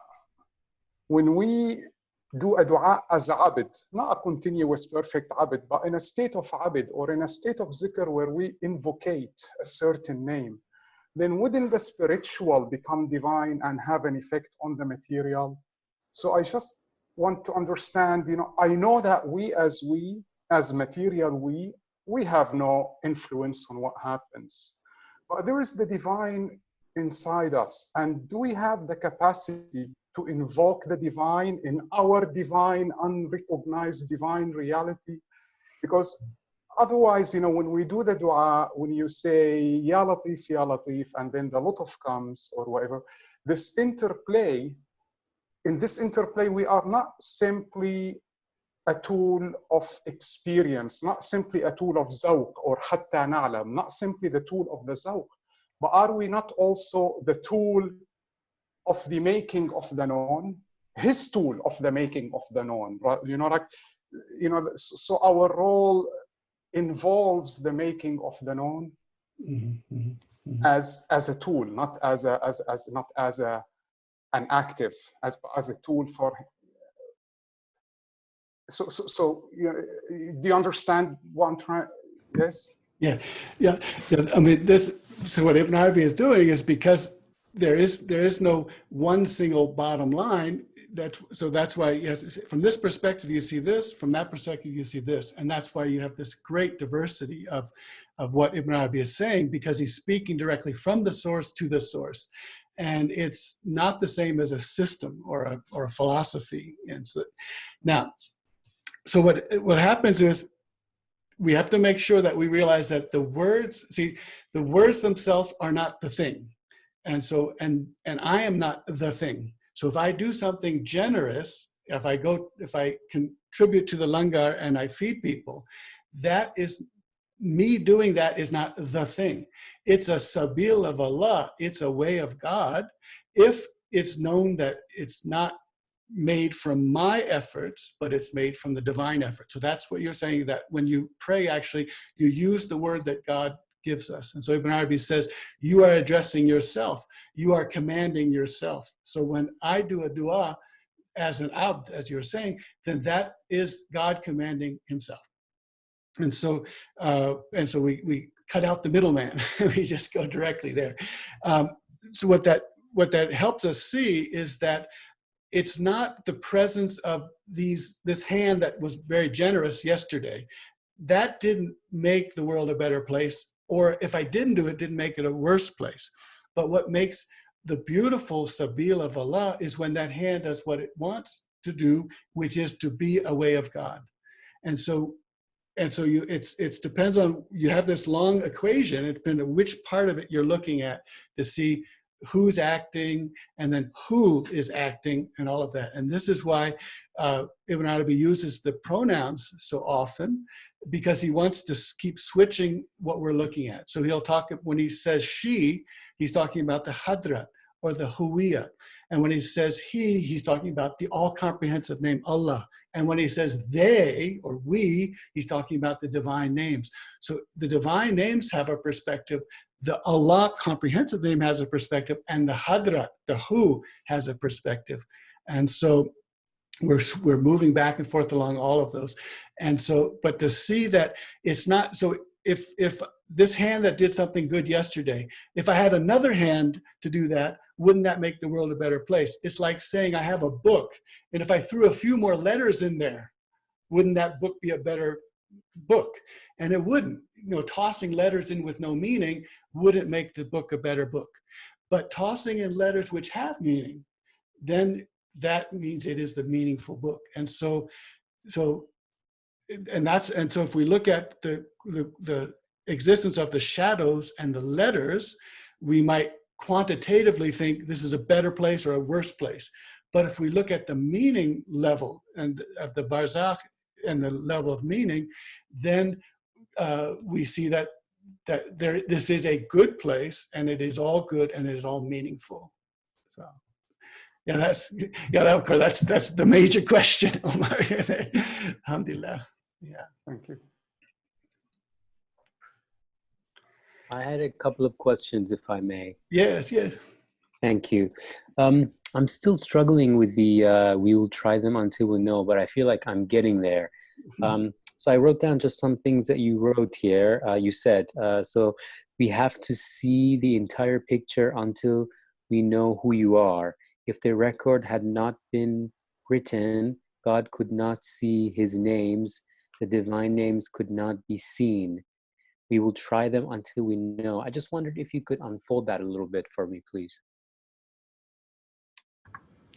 S4: as a abid, not a continuous perfect abid, but in a state of abid or in a state of zikr where we invocate a certain name, then wouldn't the spiritual become divine and have an effect on the material? So I just want to understand, you know, I know that as material, we have no influence on what happens, but there is the divine inside us. And do we have the capacity to invoke the divine in our divine, unrecognized divine reality? Because otherwise, you know, when we do the dua, when you say Ya Latif, Ya Latif, and then the Lutf comes or whatever, this interplay, in this interplay, we are not simply a tool of experience, not simply a tool of zawq or hatta na'lam, not simply the tool of the zawq, but are we not also the tool of the making of the known, his tool of the making of the known, right? You know, like, you know, so our role involves the making of the known as a tool, not as an active, as a tool for. So you know, do you understand what I'm trying? Yes.
S1: Yeah. I mean, so what Ibn Arabi is doing is, because there is no one single bottom line. That's why, yes, from this perspective you see this, from that perspective you see this, and that's why you have this great diversity of what Ibn Arabi is saying, because he's speaking directly from the source to the source, and it's not the same as a system or a philosophy. And so now. So what happens is we have to make sure that we realize that the words themselves are not the thing. And so, and I am not the thing. So if I do something generous, if I contribute to the langar and I feed people, that is me doing that is not the thing. It's a sabil of Allah. It's a way of God. If it's known that it's not made from my efforts, but it's made from the divine effort. So that's what you're saying, that when you pray, actually, you use the word that God gives us. And so Ibn Arabi says, you are addressing yourself. You are commanding yourself. So when I do a dua as an abd, as you were saying, then that is God commanding himself. And so we cut out the middleman. We just go directly there. So what that helps us see is that it's not the presence of this hand that was very generous yesterday. That didn't make the world a better place, or if I didn't do it, didn't make it a worse place. But what makes the beautiful sabil of Allah is when that hand does what it wants to do, which is to be a way of God. And so it depends on, you have this long equation. It depends on which part of it you're looking at to see who's acting and then who is acting and all of that. And this is why Ibn Arabi uses the pronouns so often, because he wants to keep switching what we're looking at. So he'll talk, when he says she, he's talking about the hadrat. or the huwiyah. And when he says he, he's talking about the all-comprehensive name Allah. And when he says they or we, he's talking about the divine names. So the divine names have a perspective, the Allah comprehensive name has a perspective, and the Hadrat, the who, has a perspective. And so we're moving back and forth along all of those. And so, but to see that it's not, so if this hand that did something good yesterday, if I had another hand to do that, wouldn't that make the world a better place? It's like saying I have a book, and if I threw a few more letters in there, wouldn't that book be a better book? And it wouldn't. You know, tossing letters in with no meaning wouldn't make the book a better book. But tossing in letters which have meaning, then that means it is the meaningful book. And so if we look at the existence of the shadows and the letters, we might quantitatively think this is a better place or a worse place. But if we look at the meaning level and of the barzakh and the level of meaning, then we see that this is a good place, and it is all good, and it is all meaningful. So. Yeah, that's the major question, Omar. Alhamdulillah. Yeah.
S4: Thank you.
S5: I had a couple of questions, if I may.
S1: Yes, yes.
S5: Thank you. I'm still struggling with the we will try them until we know, but I feel like I'm getting there. So I wrote down just some things that you wrote here. You said, so we have to see the entire picture until we know who you are. If the record had not been written, God could not see his names. The divine names could not be seen. We will try them until we know. I just wondered if you could unfold that a little bit for me, please.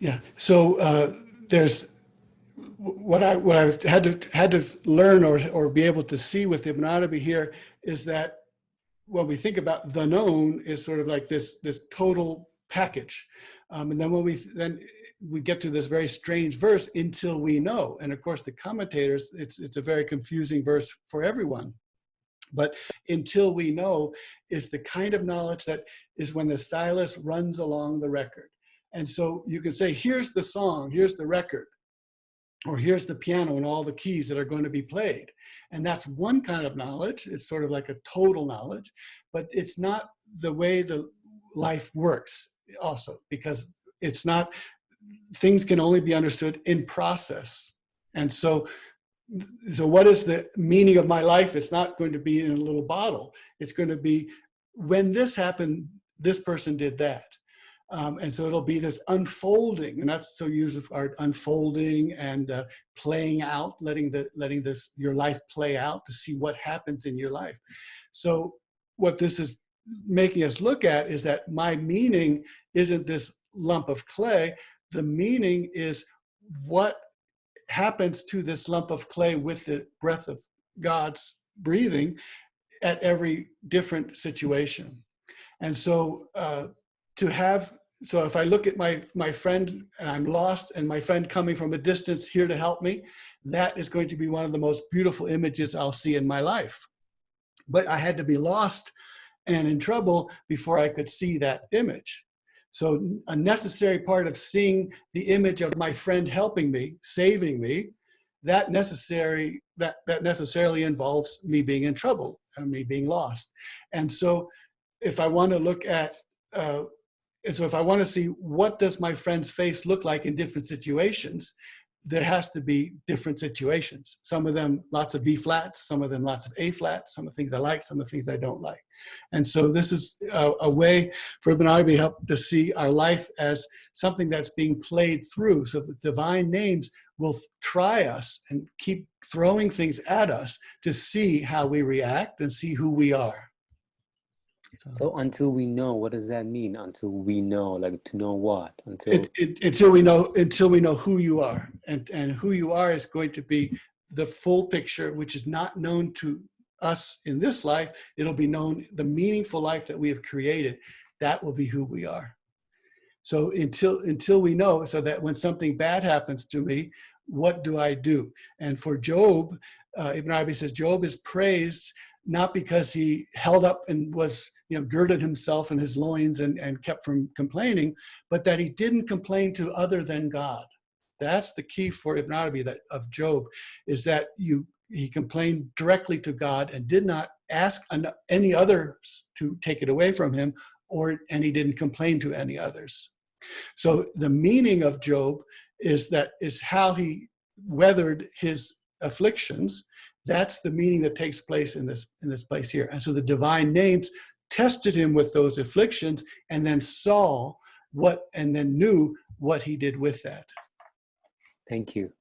S1: Yeah. So there's what I had to learn or be able to see with Ibn Arabi here is that when we think about the known is sort of like this total package, and then when we get to this very strange verse, until we know. And of course, the commentators, it's a very confusing verse for everyone. But until we know is the kind of knowledge that is when the stylus runs along the record. And so you can say, here's the song, here's the record, or here's the piano and all the keys that are going to be played. And that's one kind of knowledge. It's sort of like a total knowledge, but it's not the way the life works also, because it's not, things can only be understood in process. And so what is the meaning of my life? It's not going to be in a little bottle. It's going to be, when this happened, this person did that. And so it'll be this unfolding, and that's so use of art, unfolding and playing out, letting your life play out to see what happens in your life. So what this is making us look at is that my meaning isn't this lump of clay. The meaning is what happens to this lump of clay with the breath of God's breathing at every different situation. And so so if I look at my friend and I'm lost, and my friend coming from a distance here to help me, that is going to be one of the most beautiful images I'll see in my life. But I had to be lost and in trouble before I could see that image. So a necessary part of seeing the image of my friend helping me, saving me, that necessarily involves me being in trouble and me being lost. And so if I want to look at, if I want to see what does my friend's face look like in different situations, there has to be different situations. Some of them lots of B flats, some of them lots of A flats, some of the things I like, some of the things I don't like. And so this is a way for Ibn Arabi to help to see our life as something that's being played through. So the divine names will try us and keep throwing things at us to see how we react and see who we are.
S5: So until we know, what does that mean? Until we know, like to know what?
S1: Until we know who you are, and who you are is going to be the full picture, which is not known to us in this life. It'll be known, the meaningful life that we have created. That will be who we are. So until we know, so that when something bad happens to me, what do I do? And for Job, Ibn Arabi says Job is praised not because he held up and was, girded himself in his loins and kept from complaining, but that he didn't complain to other than God. That's the key for Ibn Arabi of Job, is that he complained directly to God and did not ask any others to take it away from him, and he didn't complain to any others. So the meaning of Job is how he weathered his afflictions. That's the meaning that takes place in this place here. And so the divine names tested him with those afflictions, and then knew what he did with that.
S5: Thank you.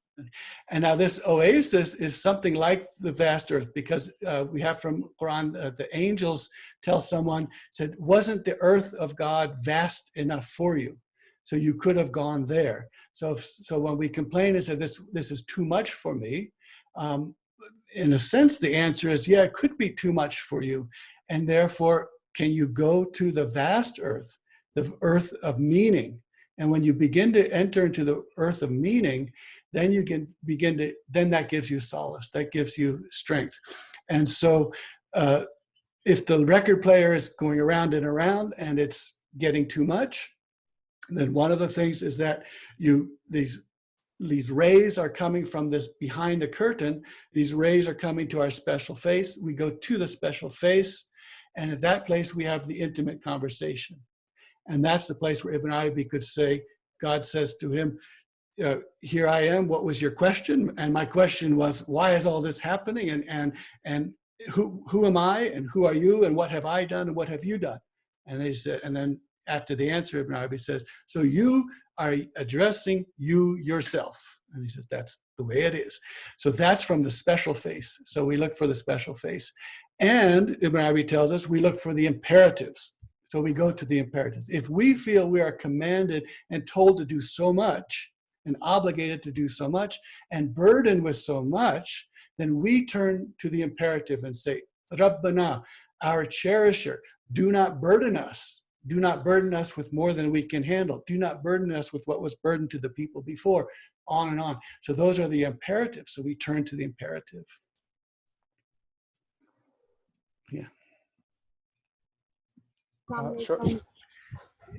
S1: And now this oasis is something like the vast earth, because we have from Quran, the angels tell someone, said, wasn't the earth of God vast enough for you? So you could have gone there. So when we complain and say, this is too much for me, in a sense, the answer is, yeah, it could be too much for you. And therefore, can you go to the vast earth, the earth of meaning? And when you begin to enter into the earth of meaning, then you can then that gives you solace, that gives you strength. And so if the record player is going around and around and it's getting too much, then one of the things is that these rays are coming from this behind the curtain. These rays are coming to our special face. We go to the special face, and at that place we have the intimate conversation. And that's the place where Ibn Arabi could say, God says to him, here I am, what was your question? And my question was, why is all this happening? And who am I? And who are you? And what have I done? And what have you done? And they said, and then after the answer, Ibn Arabi says, so you are addressing you yourself. And he says, that's the way it is. So that's from the special face. So we look for the special face. And Ibn Arabi tells us we look for the imperatives. So we go to the imperatives. If we feel we are commanded and told to do so much, and obligated to do so much, and burdened with so much, then we turn to the imperative and say, Rabbana, our cherisher, do not burden us. Do not burden us with more than we can handle. Do not burden us with what was burdened to the people before, on and on. So those are the imperatives. So we turn to the imperative. Yeah.
S4: Sure.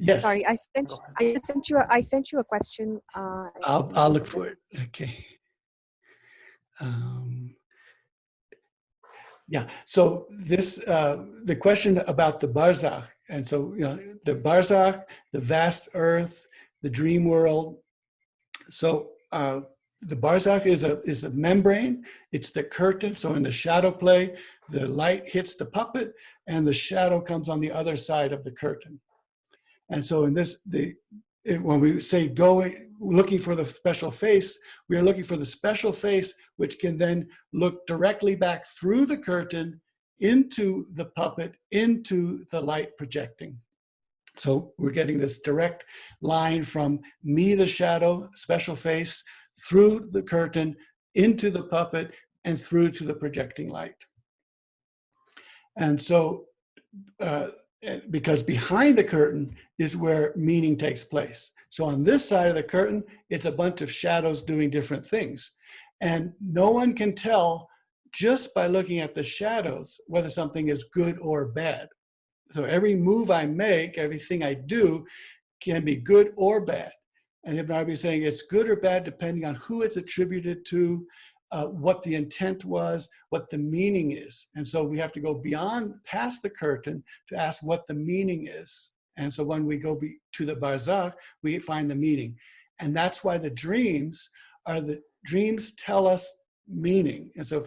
S1: Yes.
S2: Sorry, I sent you a question.
S1: I'll look for it. Okay. Yeah. So this the question about the barzakh, and so the barzakh, the vast earth, the dream world. So the barzakh is a membrane. It's the curtain. So in the shadow play, the light hits the puppet, and the shadow comes on the other side of the curtain. And so in this, when we say looking for the special face, we are looking for the special face, which can then look directly back through the curtain into the puppet, into the light projecting. So we're getting this direct line from me, the shadow, special face, through the curtain, into the puppet, and through to the projecting light. And so, because behind the curtain is where meaning takes place. So on this side of the curtain, it's a bunch of shadows doing different things. And no one can tell just by looking at the shadows whether something is good or bad. So every move I make, everything I do can be good or bad. And Ibn Arabi is saying it's good or bad depending on who it's attributed to, what the intent was, what the meaning is. And so we have to go past the curtain to ask what the meaning is. And so when we go to the barzakh, we find the meaning. And that's why the dreams tell us meaning. And so,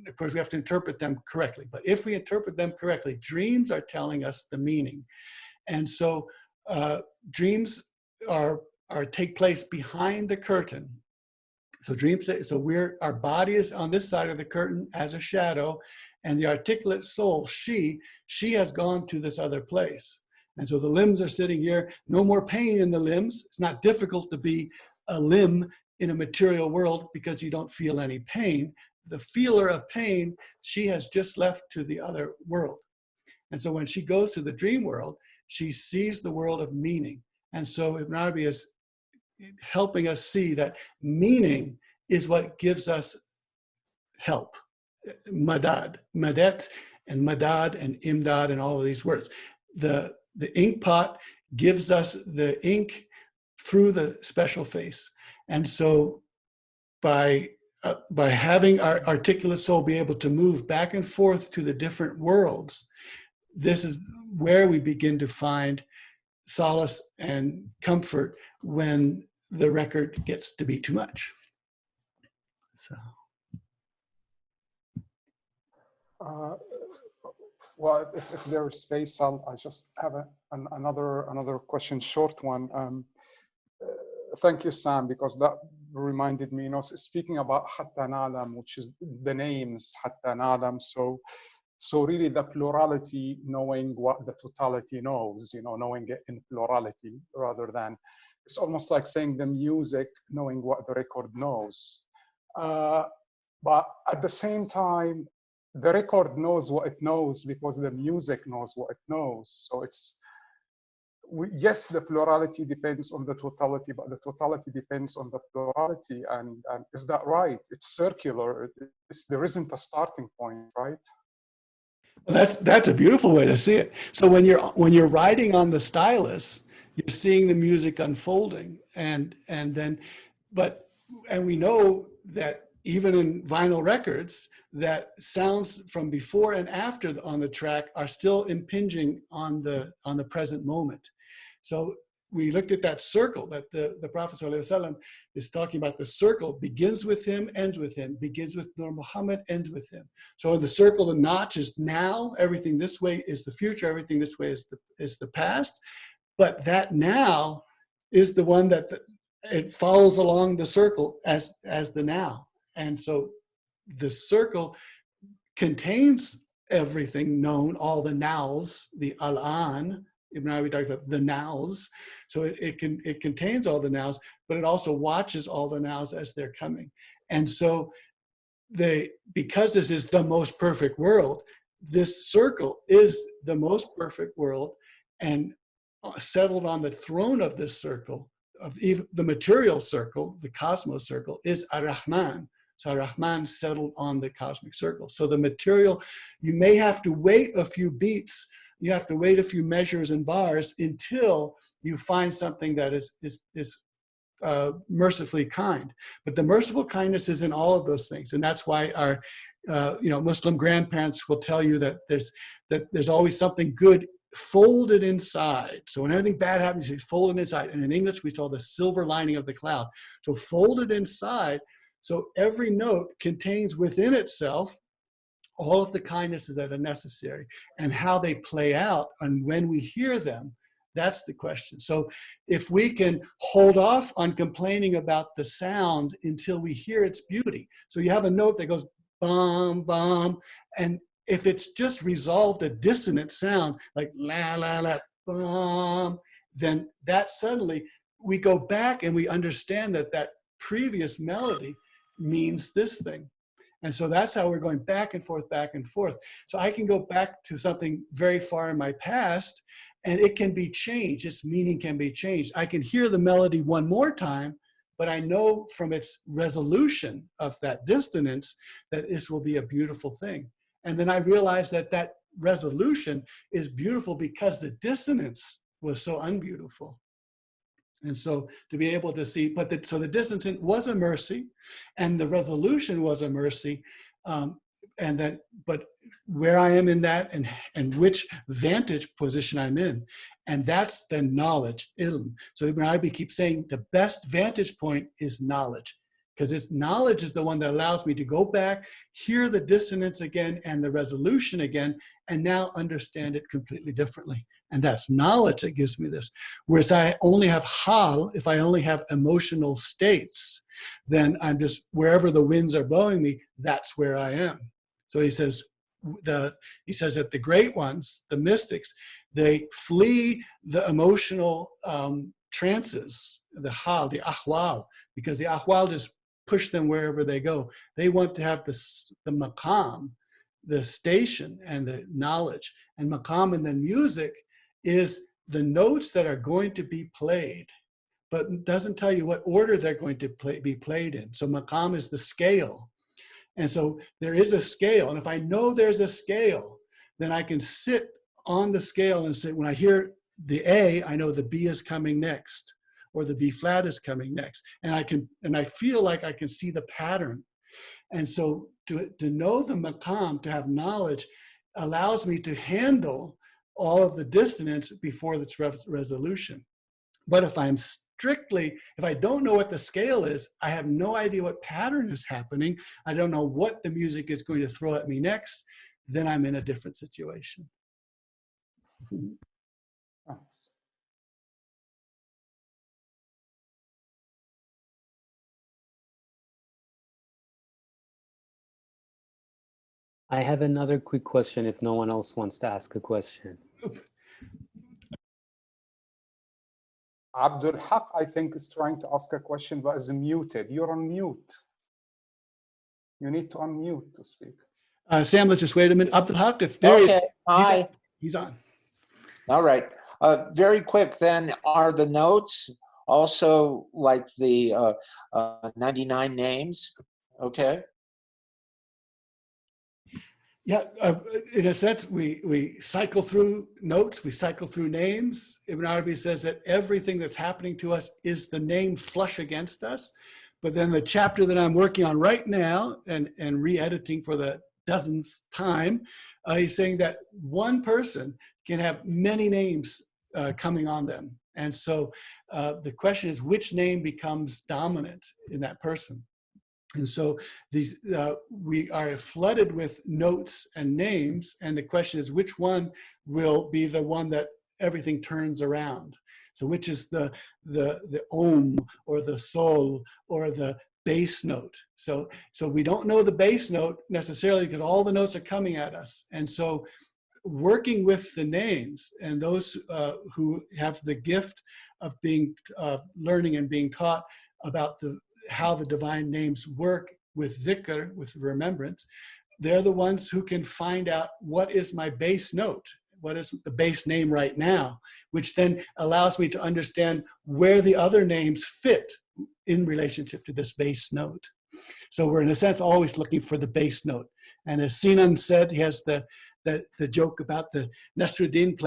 S1: of course, we have to interpret them correctly. But if we interpret them correctly, dreams are telling us the meaning. And so dreams take place behind the curtain. So our body is on this side of the curtain as a shadow, and the articulate soul, she has gone to this other place. And so the limbs are sitting here, no more pain in the limbs. It's not difficult to be a limb in a material world because you don't feel any pain. The feeler of pain, she has just left to the other world. And so when she goes to the dream world, she sees the world of meaning. And so Ibn Arabi is helping us see that meaning is what gives us help. Madad. Madet and madad and imdad and all of these words. The ink pot gives us the ink through the special face. And so by having our articulate soul be able to move back and forth to the different worlds, this is where we begin to find solace and comfort when the record gets to be too much. So.
S4: Well, if there's space, I just have another question, short one. Thank you, Sam, because that reminded me, speaking about Hatta Na'lam, which is the names Hatta Na'lam. So really the plurality, knowing what the totality knows, knowing it in plurality rather than, it's almost like saying the music, knowing what the record knows. But at the same time, the record knows what it knows because the music knows what it knows. So yes, the plurality depends on the totality, but the totality depends on the plurality. And is that right? It's circular. There isn't a starting point, right?
S1: Well, that's a beautiful way to see it. So when you're writing on the stylus, you're seeing the music unfolding, and we know that even in vinyl records, that sounds from before and after on the track are still impinging on the present moment. So we looked at that circle that the Prophet ﷺ is talking about. The circle begins with him, ends with him, begins with Nur Muhammad, ends with him. So in the circle, the notch is now, everything this way is the future, everything this way is the past. But that now is the one that it follows along the circle as the now. And so the circle contains everything known, all the nows, the al-an. Ibn Arabi talks about the nows. So it contains all the nows, but it also watches all the nows as they're coming. And so because this is the most perfect world, this circle is the most perfect world, and settled on the throne of this circle, of even the material circle, the cosmos circle, is ar-Rahman. So ar-Rahman settled on the cosmic circle. So the material, you may have to wait a few beats, you have to wait a few measures and bars until you find something that is mercifully kind. But the merciful kindness is in all of those things, and that's why our Muslim grandparents will tell you that there's always something good folded inside. So when anything bad happens, it's folded inside. And in English, we call the silver lining of the cloud. So folded inside. So every note contains within itself all of the kindnesses that are necessary, and how they play out and when we hear them, that's the question. So if we can hold off on complaining about the sound until we hear its beauty. So you have a note that goes bum, bum, and if it's just resolved a dissonant sound like la, la, la, bum, then that suddenly we go back and we understand that previous melody means this thing. And so that's how we're going back and forth, back and forth. So I can go back to something very far in my past, and it can be changed. Its meaning can be changed. I can hear the melody one more time, but I know from its resolution of that dissonance that this will be a beautiful thing. And then I realize that resolution is beautiful because the dissonance was so unbeautiful. And so to be able to see, so the distance was a mercy, and the resolution was a mercy, but where I am in that, and which vantage position I'm in, and that's the knowledge, ilm. So Ibn Arabi keeps saying the best vantage point is knowledge, because knowledge is the one that allows me to go back, hear the dissonance again and the resolution again, and now understand it completely differently. And that's knowledge that gives me this. Whereas I only have hal, if I only have emotional states, then I'm just, wherever the winds are blowing me, that's where I am. So he says that the great ones, the mystics, they flee the emotional trances, the hal, the ahwal, because the ahwal just push them wherever they go. They want to have the maqam, the station, and the knowledge. And maqam and then music is the notes that are going to be played, but it doesn't tell you what order they're going to be played in. So maqam is the scale. And so there is a scale. And if I know there's a scale, then I can sit on the scale and say, when I hear the A, I know the B is coming next, or the B flat is coming next. And I feel like I can see the pattern. And so to know the maqam, to have knowledge, allows me to handle all of the dissonance before its resolution. But if I don't know what the scale is, I have no idea what pattern is happening, I don't know what the music is going to throw at me next, then I'm in a different situation.
S5: I have another quick question if no one else wants to ask a question.
S4: Abdul Haq, I think, is trying to ask a question but is muted. You're on mute. You need to unmute to speak.
S1: Sam, let's just wait a minute. Abdul Haq, if there
S6: Okay,
S1: is,
S6: hi.
S1: he's on.
S6: All right. Very quick then, are the notes also like the 99 names? Okay.
S1: Yeah, in a sense, we cycle through notes, we cycle through names. Ibn Arabi says that everything that's happening to us is the name flush against us. But then the chapter that I'm working on right now and re-editing for the dozenth time, he's saying that one person can have many names coming on them. And so the question is, which name becomes dominant in that person? And so these we are flooded with notes and names, and the question is, which one will be the one that everything turns around? So which is the om, or the sol, or the bass note? So we don't know the bass note necessarily because all the notes are coming at us. And so working with the names, and those who have the gift of being learning and being taught about how the divine names work with dhikr, with remembrance, they're the ones who can find out what is my base note, what is the base name right now, which then allows me to understand where the other names fit in relationship to this base note. So we're in a sense always looking for the base note. And as Sinan said, he has the joke about the Nasruddin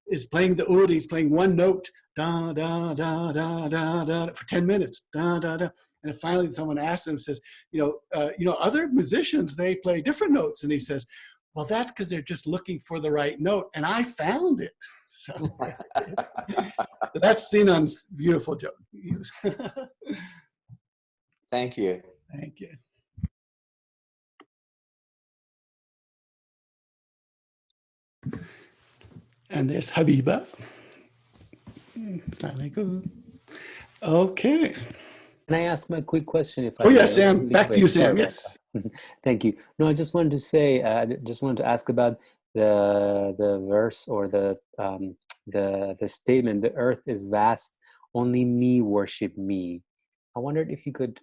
S1: is playing the oud, he's playing one note, da da da da da da, for 10 minutes, da da da. And finally someone asks him, says, other musicians, they play different notes. And he says, well, that's because they're just looking for the right note, and I found it. So that's Sinan's beautiful joke.
S6: Thank you.
S1: Thank you. And there's Habiba. Okay.
S5: Can I ask my quick question? If
S1: Oh, yes, Sam. Back to you, Sam. Yes.
S5: Thank you. No, I just wanted to say, just wanted to ask about the verse, or the statement, the earth is vast, only me worship me. I wondered if you could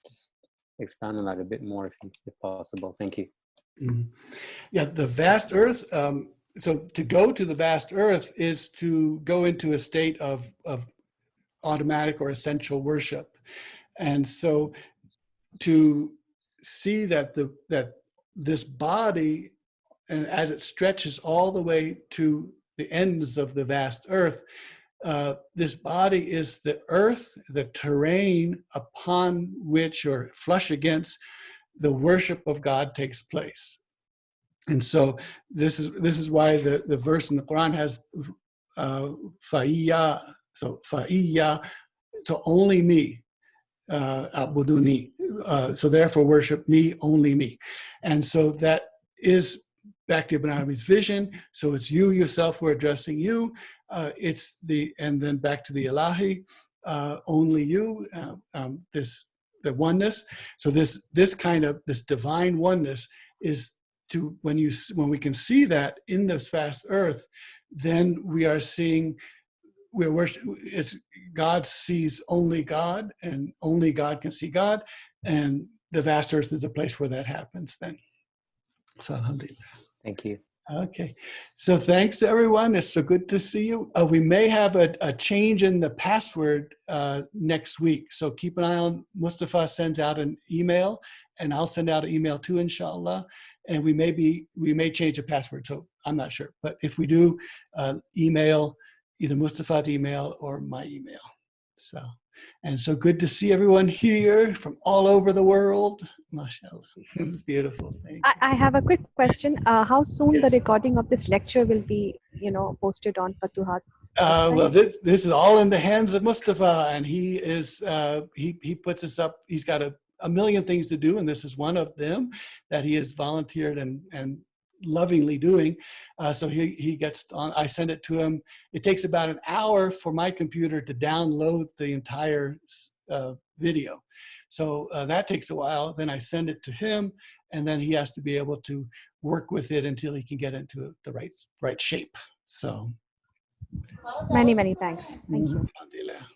S5: just expound on that a bit more, if possible. Thank you.
S1: Mm-hmm. Yeah, the vast earth. So to go to the vast earth is to go into a state of automatic or essential worship. And so to see that this body, and as it stretches all the way to the ends of the vast earth, this body is the earth, the terrain upon which, or flush against, the worship of God takes place. And so this is why the verse in the Quran has fa'iyya, so fa'iyya, so only me, abuduni, so therefore worship me, only me. And so that is back to Ibn Arabi's vision. So it's you yourself, we're addressing you. And then back to the Ilahi, only you, the oneness. So this divine oneness is to, when we can see that in this vast earth, then we are seeing, God sees only God, and only God can see God, and the vast earth is the place where that happens then. So alhamdulillah.
S5: Thank you.
S1: Okay, so thanks everyone. It's so good to see you. We may have a change in the password next week. So keep an eye on, Mustafa sends out an email and I'll send out an email too, inshallah. And we may change the password. So I'm not sure, but if we do, email either Mustafa's email or my email. So good to see everyone here from all over the world. MashaAllah. Beautiful. Thank you.
S2: I have a quick question. How soon
S1: Yes.
S2: the recording of this lecture will be, posted on Fatuhat?
S1: Well, this is all in the hands of Mustafa, and he is he puts this up. He's got a million things to do, and this is one of them that he has volunteered and lovingly doing. So he gets on. I send it to him. It takes about an hour for my computer to download the entire video. So that takes a while. Then I send it to him, and then he has to be able to work with it until he can get into the right shape. So
S2: Many, many thanks. Thank you.
S1: Alhamdulillah.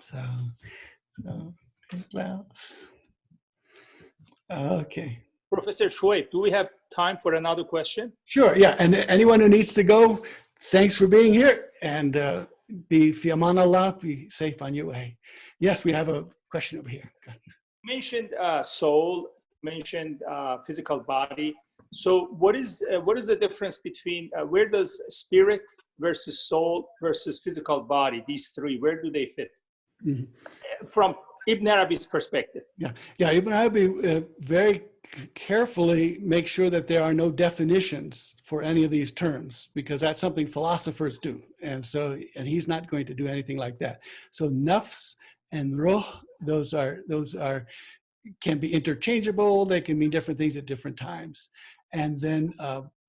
S1: So okay.
S7: Professor Shoaib, do we have time for another question?
S1: Sure, yeah, and anyone who needs to go, thanks for being here, and be fi aman Allah, be safe on your way. Yes, we have a question over here.
S7: You mentioned soul, mentioned physical body. So what is the difference between, where does spirit versus soul versus physical body, these three, where do they fit? Mm-hmm. From Ibn Arabi's perspective.
S1: Yeah, Ibn Arabi very carefully make sure that there are no definitions for any of these terms, because that's something philosophers do. And he's not going to do anything like that. So nafs and ruh, those can be interchangeable. They can mean different things at different times. And then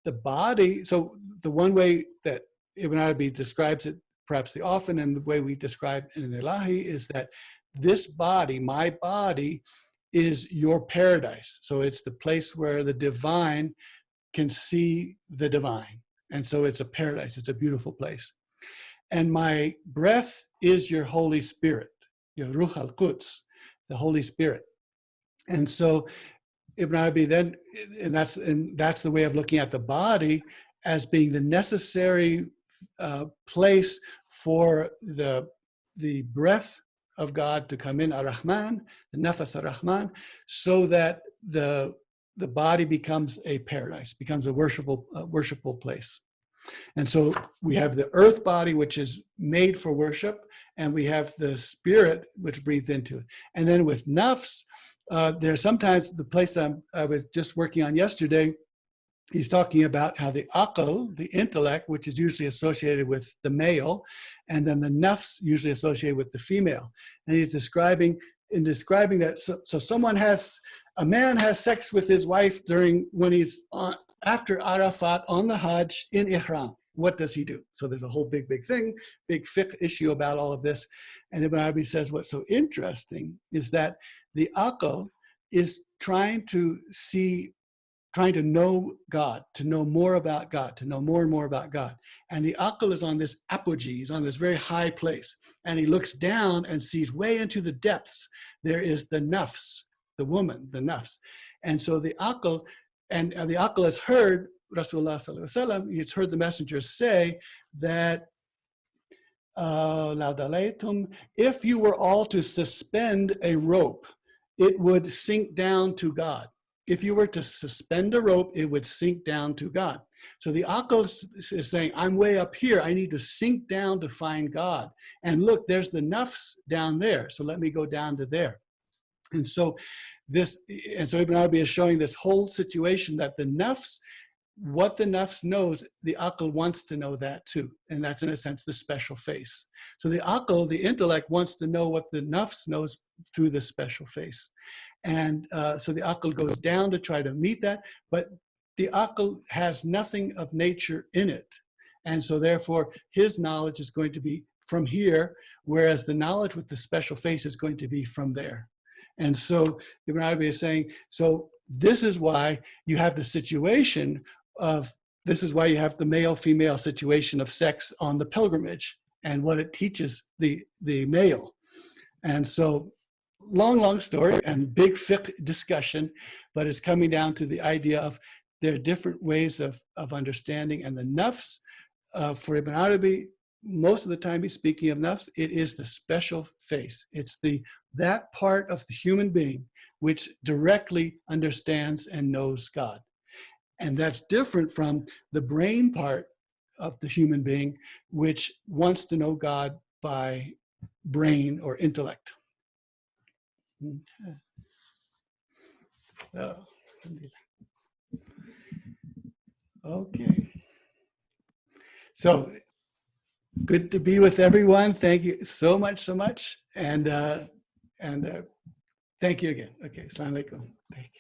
S1: the body, so the one way that Ibn Arabi describes it, perhaps the often, and the way we describe it in Ilahi, is that this body, my body, is your paradise. So it's the place where the divine can see the divine. And so it's a paradise. It's a beautiful place. And my breath is your Holy Spirit, your Ruh al-Quds, the Holy Spirit. And so Ibn Arabi then, and that's the way of looking at the body as being the necessary place for the breath of God to come in, ar-Rahman, the nafas ar-Rahman, so that the body becomes a paradise, becomes a worshipful place. And so we have the earth body, which is made for worship, and we have the spirit, which breathed into it. And then with nafs, there's sometimes the place I was just working on yesterday, he's talking about how the aql, the intellect, which is usually associated with the male, and then the nafs usually associated with the female. And he's describing that, so a man has sex with his wife when he's after Arafat on the Hajj in Ihram. What does he do? So there's a whole big thing, big fiqh issue about all of this. And Ibn Arabi says what's so interesting is that the aql is trying to know God, to know more about God, to know more and more about God. And the aql is on this apogee, on this very high place. And he looks down and sees way into the depths. There is the nafs, the woman, the nafs. And so the aql, and the aql has heard Rasulullah sallallahu alaihi wasallam, he's heard the messengers say that if you were all to suspend a rope, it would sink down to God. If you were to suspend a rope, it would sink down to God. So the aql is saying, I'm way up here. I need to sink down to find God. And look, there's the nafs down there. So let me go down to there. And so Ibn Arabi is showing this whole situation that the nafs, what the nafs knows, the aql wants to know that too. And that's in a sense the special face. So the aql, the intellect, wants to know what the nafs knows through the special face. And so the aql goes down to try to meet that, but the aql has nothing of nature in it. And so therefore his knowledge is going to be from here, whereas the knowledge with the special face is going to be from there. And so Ibn Arabi is saying, so this is why you have the situation this is why you have the male-female situation of sex on the pilgrimage and what it teaches the male. And so long story and big fiqh discussion, but it's coming down to the idea of there are different ways of understanding. And the nafs, for Ibn Arabi, most of the time he's speaking of nafs, it is the special face. It's that part of the human being which directly understands and knows God. And that's different from the brain part of the human being, which wants to know God by brain or intellect. Okay. So good to be with everyone. Thank you so much. And thank you again. Okay. Assalamu alaikum. Thank you.